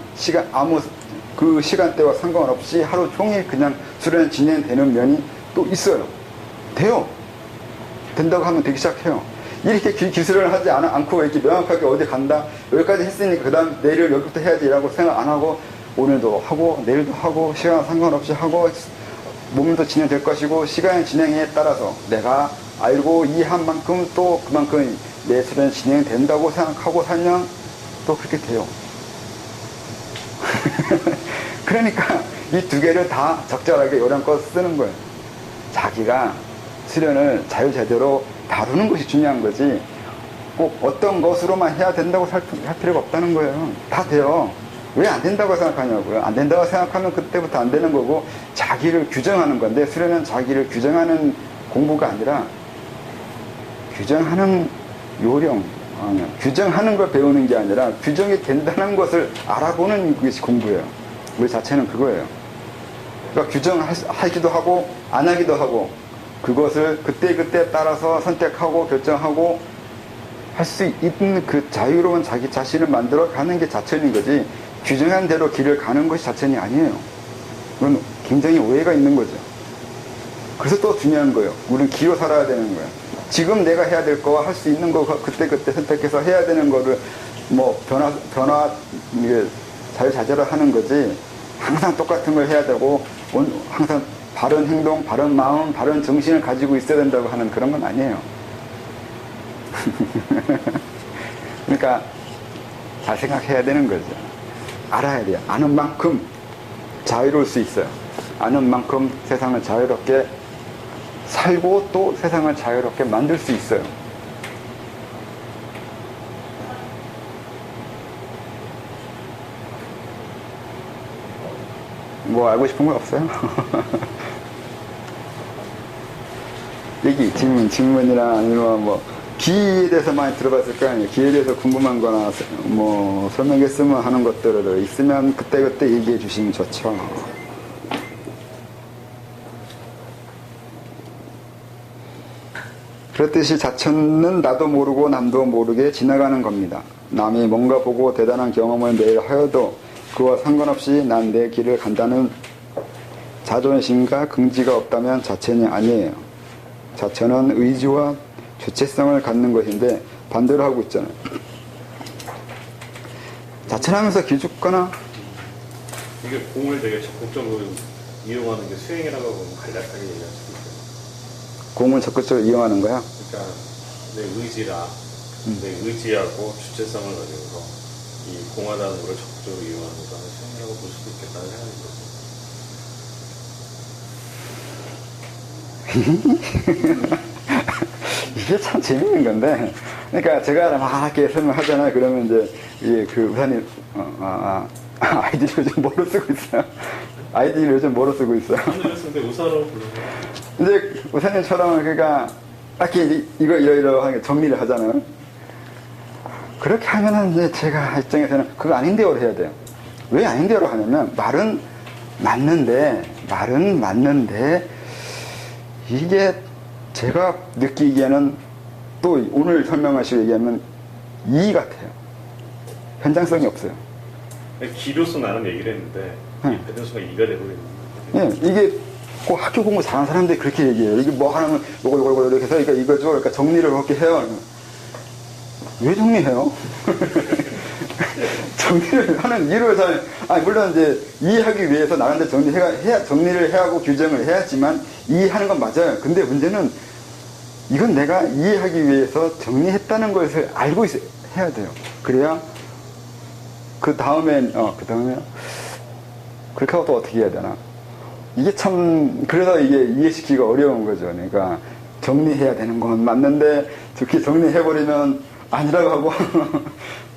그 시간대와 상관없이 하루 종일 그냥 수련이 진행되는 면이 또 있어요. 돼요. 된다고 하면 되기 시작해요. 이렇게 기술을 하지 않고 이렇게 명확하게 어디 간다 여기까지 했으니까 그 다음 내일을 여기부터 해야지라고 생각 안 하고 오늘도 하고 내일도 하고 시간 상관없이 하고 몸도 진행될 것이고 시간의 진행에 따라서 내가 알고 이해한 만큼 또 그만큼 내 수련이 진행된다고 생각하고 살면 또 그렇게 돼요. 그러니까 이 두 개를 다 적절하게 요령껏 쓰는 거예요. 자기가 수련을 자유제대로 다루는 것이 중요한 거지 꼭 어떤 것으로만 해야 된다고 할 필요가 없다는 거예요. 다 돼요. 왜 안 된다고 생각하냐고요. 안 된다고 생각하면 그때부터 안 되는 거고 자기를 규정하는 건데 수련은 자기를 규정하는 공부가 아니라 규정하는 요령 규정하는 걸 배우는 게 아니라 규정이 된다는 것을 알아보는 것이 공부예요. 우리 자체는 그거예요. 그러니까 규정하기도 하고 안 하기도 하고 그것을 그때그때 따라서 선택하고 결정하고 할 수 있는 그 자유로운 자기 자신을 만들어 가는 게 자천인 거지 규정한 대로 길을 가는 것이 자천이 아니에요. 그건 굉장히 오해가 있는 거죠. 그래서 또 중요한 거예요. 우리는 기로 살아야 되는 거예요. 지금 내가 해야 될 거와 할 수 있는 거 그때그때 선택해서 해야 되는 거를 뭐 이게 자유자재로 하는 거지 항상 똑같은 걸 해야 되고 항상 바른 행동, 바른 마음, 바른 정신을 가지고 있어야 된다고 하는 그런 건 아니에요. 그러니까 잘 생각해야 되는 거죠. 알아야 돼요. 아는 만큼 자유로울 수 있어요. 아는 만큼 세상을 자유롭게 살고 또 세상을 자유롭게 만들 수 있어요. 뭐 알고 싶은 거 없어요? 얘기, 질문이나 아니면 뭐 기에 대해서 많이 들어봤을 거 아니에요. 기에 대해서 궁금한 거나 뭐 설명했으면 하는 것들을 있으면 그때그때 얘기해 주시면 좋죠. 그렇듯이 자천은 나도 모르고 남도 모르게 지나가는 겁니다. 남이 뭔가 보고 대단한 경험을 매일 하여도 그와 상관없이 난 내 길을 간다는 자존심과 긍지가 없다면 자체는 아니에요. 자체는 의지와 주체성을 갖는 것인데 반대로 하고 있잖아요. 자체하면서 기죽거나 이게 공을 되게 적극적으로 이용하는 게 수행이라고 보면 간략하게 얘기할 수 있어요. 공을 적극적으로 이용하는 거야. 그러니까 내 내 의지하고 주체성을 가지고서 이 공하다는 걸 적극적으로 이용하는 것도 수행이라고 볼 수도 있겠다는 생각이 들어요. 이게 참 재밌는 건데, 그러니까 제가 막 이렇게 설명하잖아요. 그러면 이제 이게 그 우사님 아이들이 요즘 뭐로 쓰고 있어요? 아이들이 요즘 뭐로 쓰고 있어요? 근데 우사로 부르는 이제 우사님처럼 그러니까 딱히 이거 이러이러하게 정리를 하잖아요. 그렇게 하면은 이제 제가 입장에서는 그거 아닌데요로 해야 돼요. 왜 아닌데요로 하냐면 말은 맞는데 이게 제가 느끼기에는 또 오늘 설명하시고 얘기하면 이 같아요. 현장성이 없어요. 기로서 나는 얘기를 했는데 배변수가 이가 돼버리는 거예요. 예, 이게 꼭 학교 공부 잘하는 사람들이 그렇게 얘기해요. 이게 뭐 하면 요거 이렇게 해서 그러니까 이거죠. 그러니까 정리를 그렇게 해요. 왜 정리해요? 정리를 하는 이유를 물론 이제 이해하기 위해서 나름대로 정리를 해야 하고 규정을 해야지만 이해하는 건 맞아요. 근데 문제는 이건 내가 이해하기 위해서 정리했다는 것을 알고 해야 돼요. 그래야 그 다음에 그렇게 하고 또 어떻게 해야 되나? 이게 참 그래서 이게 이해시키기가 어려운 거죠. 그러니까 정리해야 되는 건 맞는데 그렇게 정리해버리면 아니라고 하고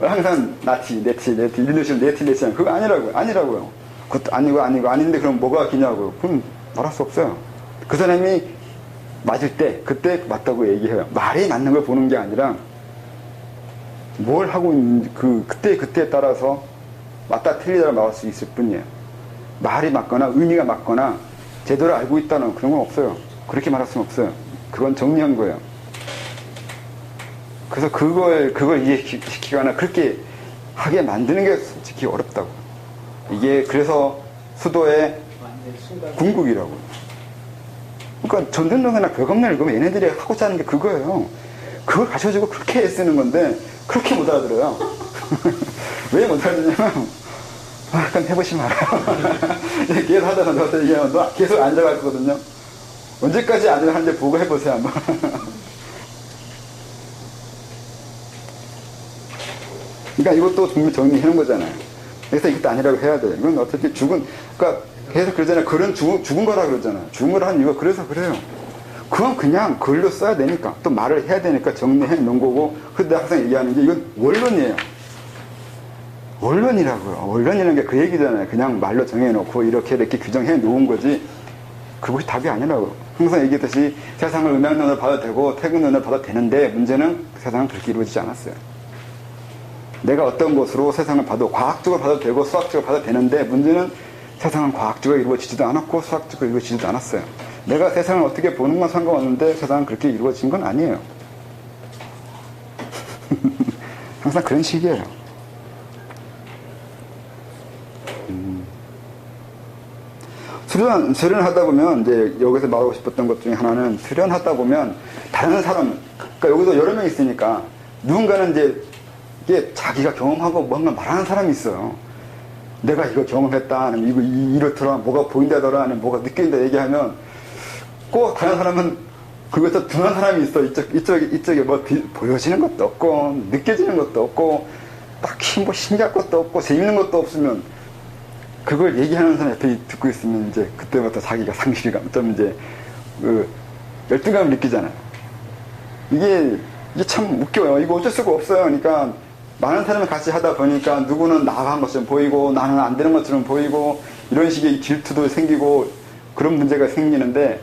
항상 나티 일루션 네티 그거 아니라고요. 그것도 아니고 아닌데 그럼 뭐가 기냐고. 그럼 말할 수 없어요. 그 사람이 맞을 때 그때 맞다고 얘기해요. 말이 맞는 걸 보는 게 아니라 뭘 하고 있는지 그때에 따라서 맞다 틀리다를 말할 수 있을 뿐이에요. 말이 맞거나 의미가 맞거나 제대로 알고 있다는 그런 건 없어요. 그렇게 말할 수는 없어요. 그건 정리한 거예요. 그래서 그걸 이해시키거나 그렇게 하게 만드는 게 솔직히 어렵다고. 이게 그래서 수도의 궁극이라고. 그러니까 전전동이나 벽없는 읽으면 얘네들이 하고자 하는 게 그거예요. 그걸 가르쳐주고 그렇게 애쓰는 건데 그렇게 못 알아들어요. 왜 못 알아듣냐면 그럼 해보시면 알아요. 계속 하다가 저한테 얘기하면 너 계속 앉아갈 거거든요. 언제까지 앉아가는지 보고 해보세요 한번. 그러니까 이것도 정리해놓은 거잖아요. 그래서 이것도 아니라고 해야 돼요. 이건 어떻게 그러니까 계속 그러잖아요. 글은 죽은 거라 그러잖아요. 죽은 거라 하는 이유가 그래서 그래요. 그건 그냥 글로 써야 되니까, 또 말을 해야 되니까 정리해 놓은 거고, 근데 항상 얘기하는 게 이건 원론이에요. 원론이라고요. 원론이라는 게 그 얘기잖아요. 그냥 말로 정해놓고 이렇게 규정해 놓은 거지, 그것이 답이 아니라고. 항상 얘기했듯이 세상을 음양론으로 봐도 되고 태극론으로 봐도 되는데 문제는 세상은 그렇게 이루어지지 않았어요. 내가 어떤 것으로 세상을 봐도 과학적으로 봐도 되고 수학적으로 봐도 되는데 문제는 세상은 과학적으로 이루어지지도 않았고 수학적으로 이루어지지도 않았어요. 내가 세상을 어떻게 보는 건 상관없는데 세상은 그렇게 이루어진 건 아니에요. 항상 그런 식이에요. 수련하다 보면 이제 여기서 말하고 싶었던 것 중에 하나는 수련하다 보면 다른 사람, 그러니까 여기서 여러 명 있으니까 누군가는 이제 이게 자기가 경험하고 뭔가 말하는 사람이 있어요. 내가 이거 경험했다, 아니면 이거 이렇더라, 뭐가 보인다더라, 아니면 뭐가 느낀다 얘기하면 꼭 다른 사람은 그것도 둔한 사람이 있어. 이쪽에 뭐 보여지는 것도 없고 느껴지는 것도 없고 딱히 뭐 신기할 것도 없고 재밌는 것도 없으면 그걸 얘기하는 사람 옆에 듣고 있으면 이제 그때부터 자기가 상실감, 좀 이제 열등감을 느끼잖아요. 이게 참 웃겨요. 이거 어쩔 수가 없어요. 그러니까 많은 사람을 같이 하다 보니까 누구는 나간 것처럼 보이고 나는 안 되는 것처럼 보이고 이런 식의 질투도 생기고 그런 문제가 생기는데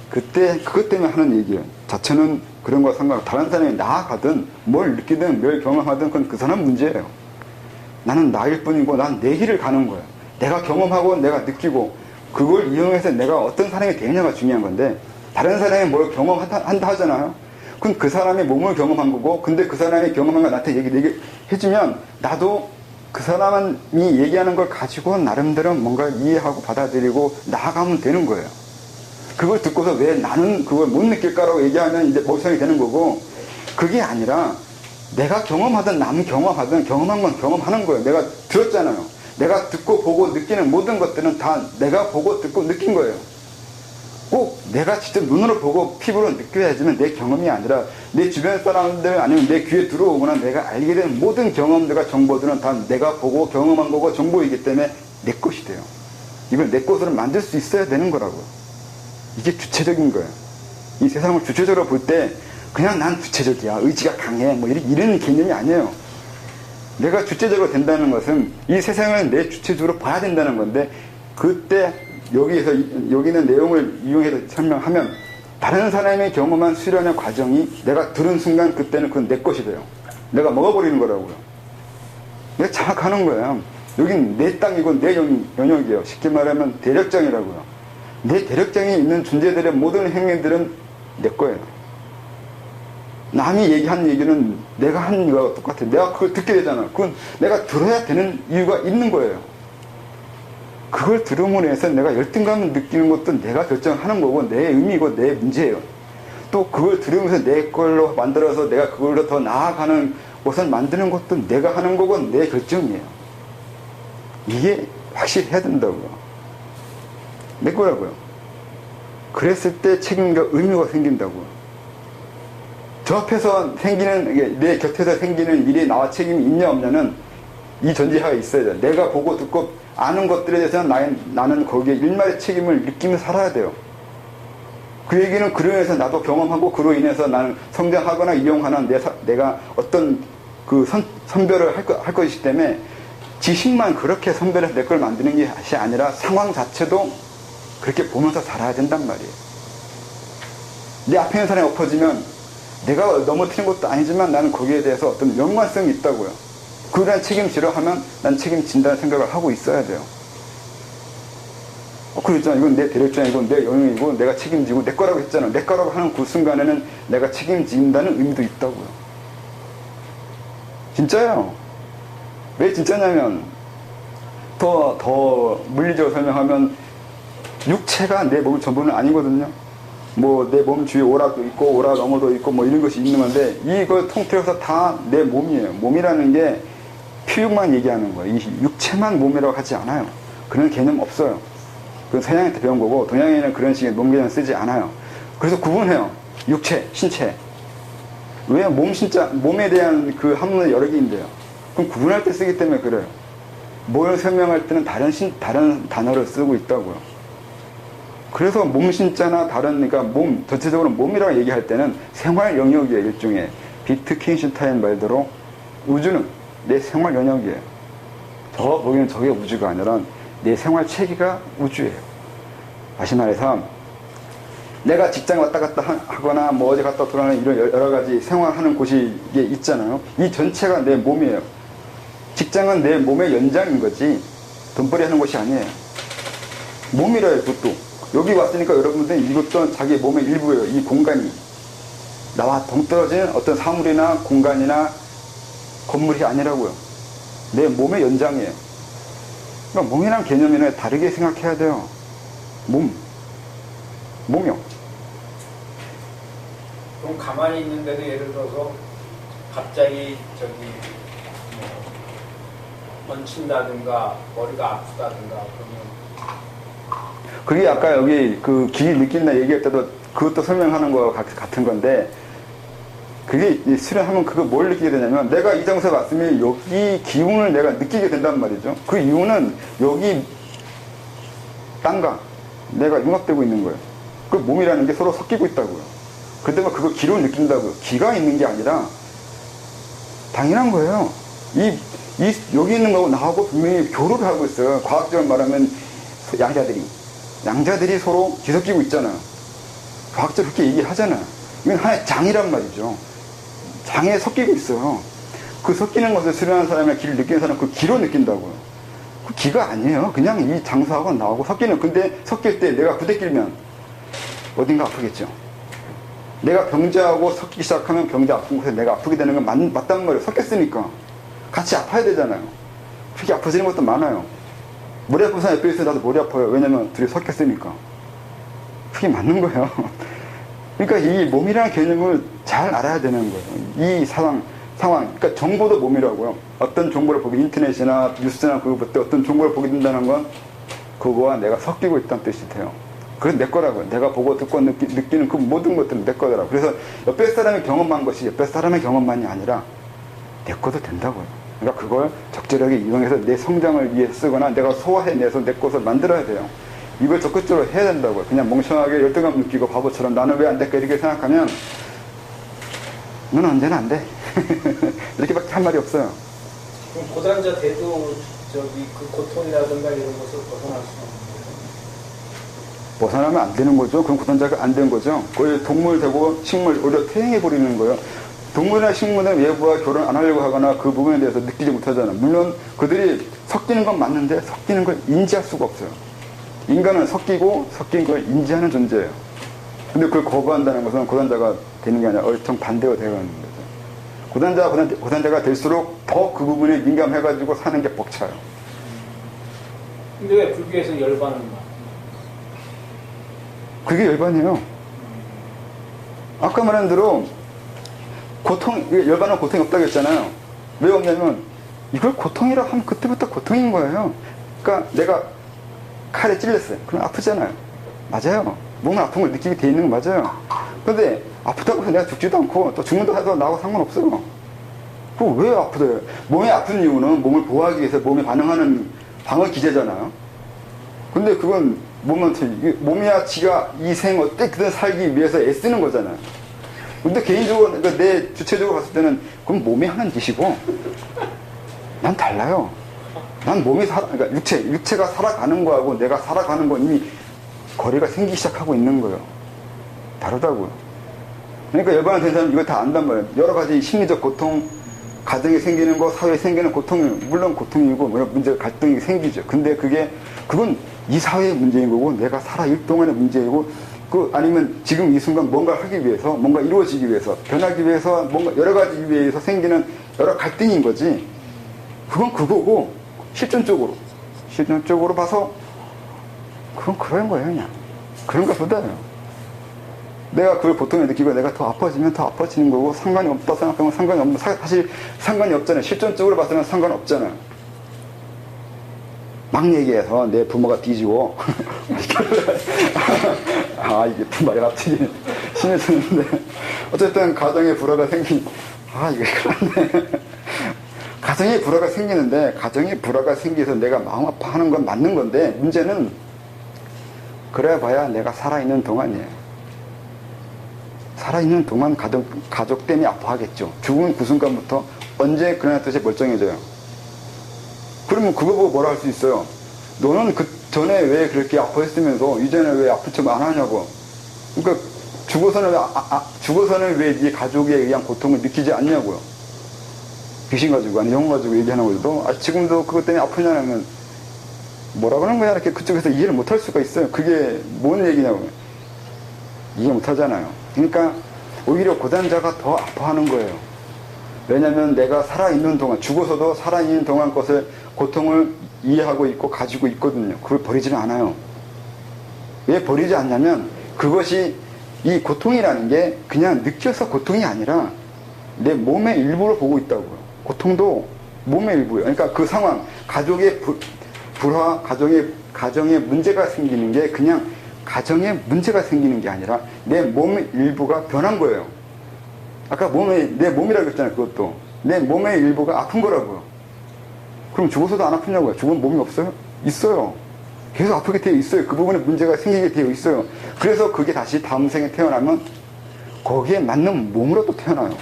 그때 그것 때문에 하는 얘기예요. 자체는 그런 거와 상관없이 다른 사람이 나아가든 뭘 느끼든 뭘 경험하든 그건 그 사람 문제예요. 나는 나일 뿐이고 난 내 길을 가는 거예요. 내가 경험하고 내가 느끼고 그걸 이용해서 내가 어떤 사람이 되느냐가 중요한 건데 다른 사람이 뭘 경험한다 하잖아요. 그럼 그 사람이 몸을 경험한 거고 근데 그 사람이 경험한 거 나한테 얘기해주면 나도 그 사람이 얘기하는 걸 가지고 나름대로 뭔가 이해하고 받아들이고 나아가면 되는 거예요. 그걸 듣고서 왜 나는 그걸 못 느낄까라고 얘기하면 이제 멍청이 되는 거고, 그게 아니라 내가 경험하든 남 경험하든 경험한 건 경험하는 거예요. 내가 들었잖아요. 내가 듣고 보고 느끼는 모든 것들은 다 내가 보고 듣고 느낀 거예요. 꼭 내가 직접 눈으로 보고 피부로 느껴야지만 내 경험이 아니라 내 주변 사람들 아니면 내 귀에 들어오거나 내가 알게 된 모든 경험들과 정보들은 다 내가 보고 경험한 거고 정보이기 때문에 내 것이 돼요. 이걸 내 것으로 만들 수 있어야 되는 거라고요. 이게 주체적인 거예요. 이 세상을 주체적으로 볼 때 그냥 난 주체적이야, 의지가 강해, 뭐 이런 개념이 아니에요. 내가 주체적으로 된다는 것은 이 세상을 내 주체적으로 봐야 된다는 건데, 그때 여기 있는 내용을 이용해서 설명하면 다른 사람이 경험한 수련의 과정이 내가 들은 순간 그때는 그건 내 것이 돼요. 내가 먹어버리는 거라고요. 내가 장악하는 거예요. 여긴 내 땅이고 내 영역이에요. 쉽게 말하면 대력장이라고요. 내 대력장에 있는 존재들의 모든 행위들은 내 거예요. 남이 얘기한 얘기는 내가 한 거와 똑같아요. 내가 그걸 듣게 되잖아. 그건 내가 들어야 되는 이유가 있는 거예요. 그걸 들음으로 해서 내가 열등감을 느끼는 것도 내가 결정하는 거고 내 의미고 내 문제예요. 또 그걸 들으면서 내 걸로 만들어서 내가 그걸로 더 나아가는 것을 만드는 것도 내가 하는 거고 내 결정이에요. 이게 확실히 해야 된다고요. 내 거라고요. 그랬을 때 책임과 의미가 생긴다고요. 저 앞에서 생기는, 내 곁에서 생기는 일이 나와 책임이 있냐 없냐는 이 전제하에 있어야 돼요. 내가 보고 듣고 아는 것들에 대해서는 나는 거기에 일말의 책임을 느끼면서 살아야 돼요. 그 얘기는 그로 인해서 나도 경험하고 그로 인해서 나는 성장하거나 이용하는 내가 어떤 그 선별을 할 것이기 때문에 지식만 그렇게 선별해서 내 걸 만드는 것이 아니라 상황 자체도 그렇게 보면서 살아야 된단 말이에요. 내 앞에 있는 사람이 엎어지면 내가 넘어뜨린 것도 아니지만 나는 거기에 대해서 어떤 연관성이 있다고요. 그런 책임지려 하면 난 책임진다는 생각을 하고 있어야 돼요. 그랬잖아. 이건 내 대력장이고 내 영역이고 내가 책임지고 내 거라고 했잖아. 내 거라고 하는 그 순간에는 내가 책임진다는 의미도 있다고요. 진짜요. 왜 진짜냐면 더 물리적으로 설명하면 육체가 내 몸의 전부는 아니거든요. 뭐 내 몸 주위에 오라도 있고 오라 너머도 있고 뭐 이런 것이 있는 건데 이걸 통틀어서 다 내 몸이에요. 몸이라는 게 피육만 얘기하는 거예요. 이 육체만 몸이라고 하지 않아요. 그런 개념 없어요. 그건 서양한테 배운 거고 동양에는 그런 식의 몸 개념 쓰지 않아요. 그래서 구분해요. 육체, 신체. 왜 몸에 대한 그 학문은 여러 개인데요. 그럼 구분할 때 쓰기 때문에 그래요. 뭘 설명할 때는 다른 단어를 쓰고 있다고요. 그래서 몸신자나 그러니까 전체적으로 몸이라고 얘기할 때는 생활 영역이에요. 일종의 비트킨슈타인 말대로 우주는 내 생활 영역이에요. 거기는 저게 우주가 아니라 내 생활 체계가 우주예요. 다시 말해서 내가 직장 왔다 갔다 하거나 뭐 어디 갔다 돌아가는 이런 여러 가지 생활하는 곳이 있잖아요. 이 전체가 내 몸이에요. 직장은 내 몸의 연장인 거지 돈벌이 하는 곳이 아니에요. 몸이라요. 그것도 여기 왔으니까 여러분들은 이것도 자기 몸의 일부예요. 이 공간이 나와 동떨어진 어떤 사물이나 공간이나 건물이 아니라고요. 내 몸의 연장이에요. 그러니까 몸이란 개념이랑 다르게 생각해야 돼요. 몸이요. 그럼 가만히 있는데도 예를 들어서 갑자기 얹힌다든가 머리가 아프다든가 그러면 그게 아까 여기 그 기 느낀다 얘기할 때도 그것도 설명하는 거와 같은 건데 그게 수련하면 그거 뭘 느끼게 되냐면 내가 이 장소에 왔으면 여기 기운을 내가 느끼게 된단 말이죠. 그 이유는 여기 땅과 내가 융합되고 있는 거예요. 그 몸이라는 게 서로 섞이고 있다고요. 그때 막 그거 기를 느낀다고요. 기가 있는 게 아니라 당연한 거예요. 여기 있는 거하고 나하고 분명히 교류를 하고 있어요. 과학적으로 말하면 양자들이 서로 뒤섞이고 있잖아요. 과학적으로 그렇게 얘기하잖아요. 이건 하나의 장이란 말이죠. 장에 섞이고 있어요. 그 섞이는 것을 수련하는 사람이나 기를 느끼는 사람은 그 기로 느낀다고요. 그 기가 아니에요. 그냥 이 장소하고 나하고 섞이는. 근데 섞일 때 내가 부대끼면 어딘가 아프겠죠. 내가 병자하고 섞이기 시작하면 병자 아픈 곳에 내가 아프게 되는 건 맞단 말이에요. 섞였으니까. 같이 아파야 되잖아요. 그렇게 아파지는 것도 많아요. 머리 아픈 사람 옆에 있어요. 나도 머리 아파요. 왜냐면 둘이 섞였으니까. 그게 맞는 거예요. 그러니까 이 몸이라는 개념을 잘 알아야 되는 거예요. 이 상황. 그러니까 정보도 몸이라고요. 어떤 정보를 보게, 인터넷이나 뉴스나 그거 볼 때 어떤 정보를 보게 된다는 건 그거와 내가 섞이고 있다는 뜻이 돼요. 그건 내 거라고요. 내가 보고 듣고 느끼는 그 모든 것들은 내 거더라고요. 그래서 옆에 사람이 경험한 것이 옆에 사람의 경험만이 아니라 내 것도 된다고요. 그러니까 그걸 적절하게 이용해서 내 성장을 위해 쓰거나 내가 소화해내서 내 것을 만들어야 돼요. 이걸 적극적으로 해야 된다고요. 그냥 멍청하게 열등감 느끼고 바보처럼 나는 왜 안 될까 이렇게 생각하면 넌 언제나 안 돼. 이렇게밖에 할 말이 없어요. 그럼 고단자 돼도 그 고통이라든가 이런 것을 벗어날 수 없는 거예요? 벗어나면 안 되는 거죠. 그럼 고단자가 안 되는 거죠. 거의 동물 되고 식물 오히려 퇴행해버리는 거예요. 동물이나 식물은 외부와 결혼 안 하려고 하거나 그 부분에 대해서 느끼지 못하잖아요. 물론 그들이 섞이는 건 맞는데 섞이는 걸 인지할 수가 없어요. 인간은 섞이고 섞인 걸 인지하는 존재예요. 근데 그걸 거부한다는 것은 고단자가 되는 게 아니라 얼청 반대가 되어가는 거죠. 고단자가 될수록 더 그 부분에 민감해가지고 사는 게 벅차요. 근데 왜 불교에서는 열반은 그게 열반이에요. 아까 말한 대로 열반은 고통이 없다고 했잖아요. 왜 없냐면 이걸 고통이라고 하면 그때부터 고통인 거예요. 그러니까 내가 칼에 찔렸어요. 그럼 아프잖아요. 맞아요. 몸은 아픈 걸 느끼게 돼 있는 거 맞아요. 근데 아프다고 해서 내가 죽지도 않고 또 죽는다고 해서 나하고 상관없어요. 그거 왜 아프대요? 몸이 아픈 이유는 몸을 보호하기 위해서 몸이 반응하는 방어 기제잖아요. 근데 그건 몸이야 지가 이 생 어떻게든 살기 위해서 애쓰는 거잖아요. 근데 개인적으로, 그러니까 내 주체적으로 봤을 때는 그건 몸이 하는 짓이고 난 달라요. 난 몸이 그러니까 육체가 살아가는 거하고 내가 살아가는 건 이미 거리가 생기기 시작하고 있는 거예요. 다르다고요. 그러니까 열반을 된 사람은 이걸 다 안단 말이에요. 여러 가지 심리적 고통, 가정에 생기는 거, 사회에 생기는 고통이, 물론 고통이고, 문제가 갈등이 생기죠. 근데 그건 이 사회의 문제인 거고, 내가 살아있을 동안의 문제이고, 아니면 지금 이 순간 뭔가 하기 위해서, 뭔가 이루어지기 위해서, 변하기 위해서, 뭔가 여러 가지 위해서 생기는 여러 갈등인 거지. 그건 그거고, 실존적으로 봐서, 그건 그런 거예요, 그냥. 그런가 보다요. 내가 그걸 고통을 느끼고 내가 더 아파지면 더 아파지는 거고 상관이 없다 생각하면 상관이 없는 사실 상관이 없잖아요. 실존적으로 봐서는 상관없잖아요. 막 얘기해서 내 부모가 뒤지고 이게 말이 갑자기 심해졌는데 어쨌든 가정에 불화가 이게 그렇네. 가정에 불화가 생기는데 가정에 불화가 생겨서 내가 마음 아파하는 건 맞는 건데 문제는 그래 봐야 내가 살아있는 동안이에요. 살아있는 동안 가족 때문에 아파하겠죠. 죽은 그 순간부터 언제 그날 뜻이 멀쩡해져요. 그러면 그거 보고 뭐라 할 수 있어요? 너는 그 전에 왜 그렇게 아파했으면서 이제는 왜 아픈 척 안 하냐고. 그러니까 죽어서는 왜 네 가족에 의한 고통을 느끼지 않냐고요. 귀신 가지고 아니 영혼 가지고 얘기하는 거죠. 지금도 그것 때문에 아프냐면 뭐라 그러는 거야? 이렇게 그쪽에서 이해를 못 할 수가 있어요. 그게 뭔 얘기냐고. 이해 못 하잖아요. 그러니까 오히려 고단자가 더 아파하는 거예요. 왜냐면 내가 살아있는 동안, 죽어서도 살아있는 동안 것을, 고통을 이해하고 있고 가지고 있거든요. 그걸 버리지는 않아요. 왜 버리지 않냐면 그것이 이 고통이라는 게 그냥 느껴서 고통이 아니라 내 몸의 일부로 보고 있다고요. 고통도 몸의 일부예요. 그러니까 그 상황, 가족의 불화, 가정에 문제가 생기는 게 그냥 가정에 문제가 생기는 게 아니라 내 몸의 일부가 변한 거예요. 아까 내 몸이라고 했잖아요. 그것도 내 몸의 일부가 아픈 거라고요. 그럼 죽어서도 안 아프냐고요? 죽은 몸이 없어요? 있어요. 계속 아프게 되어 있어요. 그 부분에 문제가 생기게 되어 있어요. 그래서 그게 다시 다음 생에 태어나면 거기에 맞는 몸으로 또 태어나요.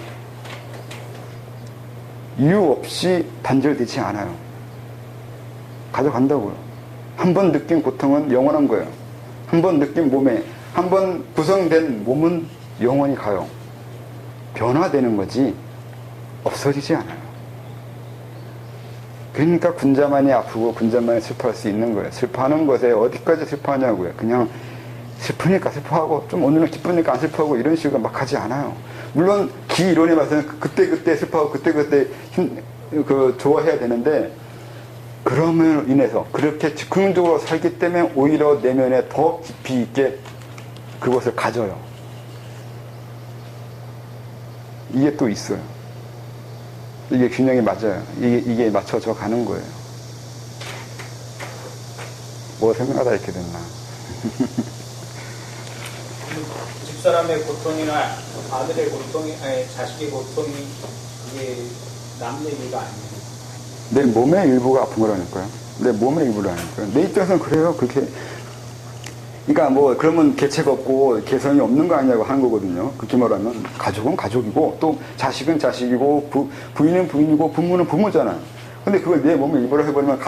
이유 없이 단절되지 않아요. 가져간다고요. 한 번 느낀 고통은 영원한 거예요. 한 번 느낀 몸에, 한 번 구성된 몸은 영원히 가요. 변화되는 거지 없어지지 않아요. 그러니까 군자만이 아프고 군자만이 슬퍼할 수 있는 거예요. 슬퍼하는 것에 어디까지 슬퍼하냐고요. 그냥 슬프니까 슬퍼하고 좀 오늘은 기쁘니까 안 슬퍼하고 이런 식으로 막 하지 않아요. 물론 기이론에 봐서는 그때 슬퍼하고 그때 좋아해야 되는데 그러면 인해서 그렇게 즉흥적으로 살기 때문에 오히려 내면에 더 깊이 있게 그것을 가져요. 이게 또 있어요. 이게 균형이 맞아요. 이게 맞춰져 가는 거예요. 뭐 생각하다 이렇게 됐나. 집사람의 고통이나 아들의 고통이, 아니, 자식의 고통이 이게 남 얘기가 아니에요. 내 몸의 일부가 아픈 거라니까요. 내 몸의 일부라니까요. 내 입장에서는 그래요. 그렇게. 그러니까 뭐 그러면 개체가 없고 개성이 없는 거 아니냐고 하는 거거든요. 그렇게 말하면 가족은 가족이고 또 자식은 자식이고 부인은 부인이고 부모는 부모잖아요. 근데 그걸 내 몸의 일부로 해버리면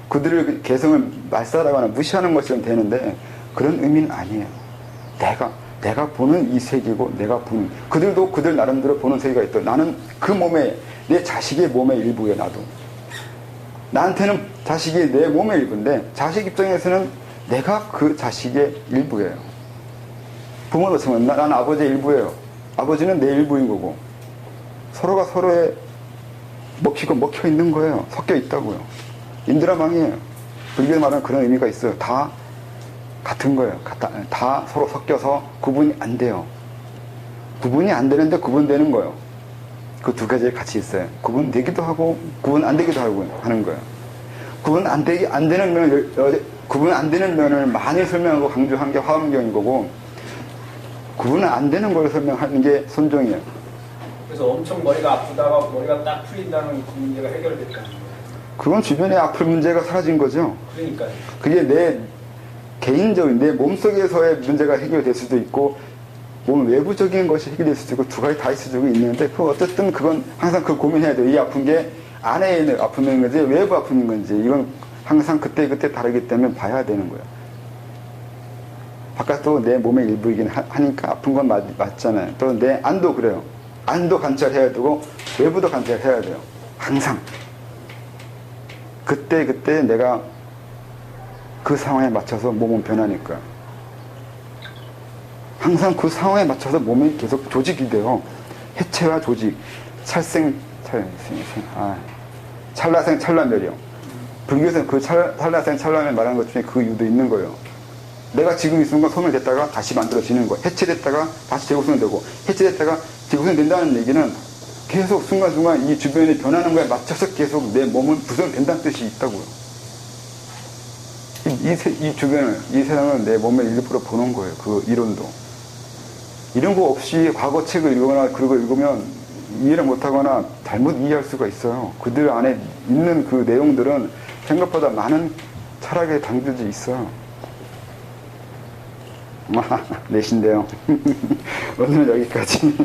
그들의 개성을 말살하거나 무시하는 것처럼 되는데 그런 의미는 아니에요. 내가 보는 이 세계고 내가 보는 그들도 그들 나름대로 보는 세계가 있다. 나는 그 몸에 내 자식의 몸의 일부예요. 나도 나한테는 자식이 내 몸의 일부인데 자식 입장에서는 내가 그 자식의 일부예요. 부모도 마찬가지. 나는 아버지의 일부예요. 아버지는 내 일부인 거고 서로가 서로에 먹히고 먹혀 있는 거예요. 섞여 있다고요. 인드라망이에요. 불교에 말하는 그런 의미가 있어요. 다 같은 거예요. 다 서로 섞여서 구분이 안 돼요. 구분이 안 되는데 구분되는 거예요. 그 두 가지 같이 있어요. 구분되기도 하고 구분 안 되기도 하고 하는 거예요. 구분 안 되는 면을 많이 설명하고 강조한 게 화엄경인 거고 구분 안 되는 걸 설명하는 게 손종이에요. 그래서 엄청 머리가 아프다가 머리가 딱 풀린다는 그 문제가 해결됐다는 거예요. 그건 주변에 아플 문제가 사라진 거죠. 그러니까요. 그게 내 개인적인 내 몸속에서의 문제가 해결될 수도 있고 몸 외부적인 것이 해결될 수도 있고 두 가지 다 있을 수도 있는데 어쨌든 그건 항상 그 고민해야 돼요. 이 아픈 게 안에 있는 아픔인 건지 외부 아픔인 건지 이건 항상 그때 다르기 때문에 봐야 되는 거예요. 바깥도 내 몸의 일부이긴 하니까 아픈 건 맞잖아요. 또 내 안도 그래요. 안도 관찰해야 되고 외부도 관찰해야 돼요. 항상 그때 내가 그 상황에 맞춰서 몸은 변하니까 항상 그 상황에 맞춰서 몸이 계속 조직이 돼요. 해체와 조직, 찰나생 찰나멸이요. 불교에서는 그 찰나생 찰나멸 말하는 것 중에 그 이유도 있는 거예요. 내가 지금 이 순간 소멸됐다가 다시 만들어지는 거예요. 해체됐다가 다시 재구성되고 해체됐다가 재구성된다는 얘기는 계속 순간순간 이 주변이 변하는 거에 맞춰서 계속 내 몸은 구성된다는 뜻이 있다고요. 이 주변을, 이 세상을 내 몸의 일부로 보는 거예요. 그 이론도. 이런 거 없이 과거 책을 읽거나 그런 거 읽으면 이해를 못하거나 잘못 이해할 수가 있어요. 그들 안에 있는 그 내용들은 생각보다 많은 철학에 담겨져 있어요. 내신데요. 오늘은 여기까지.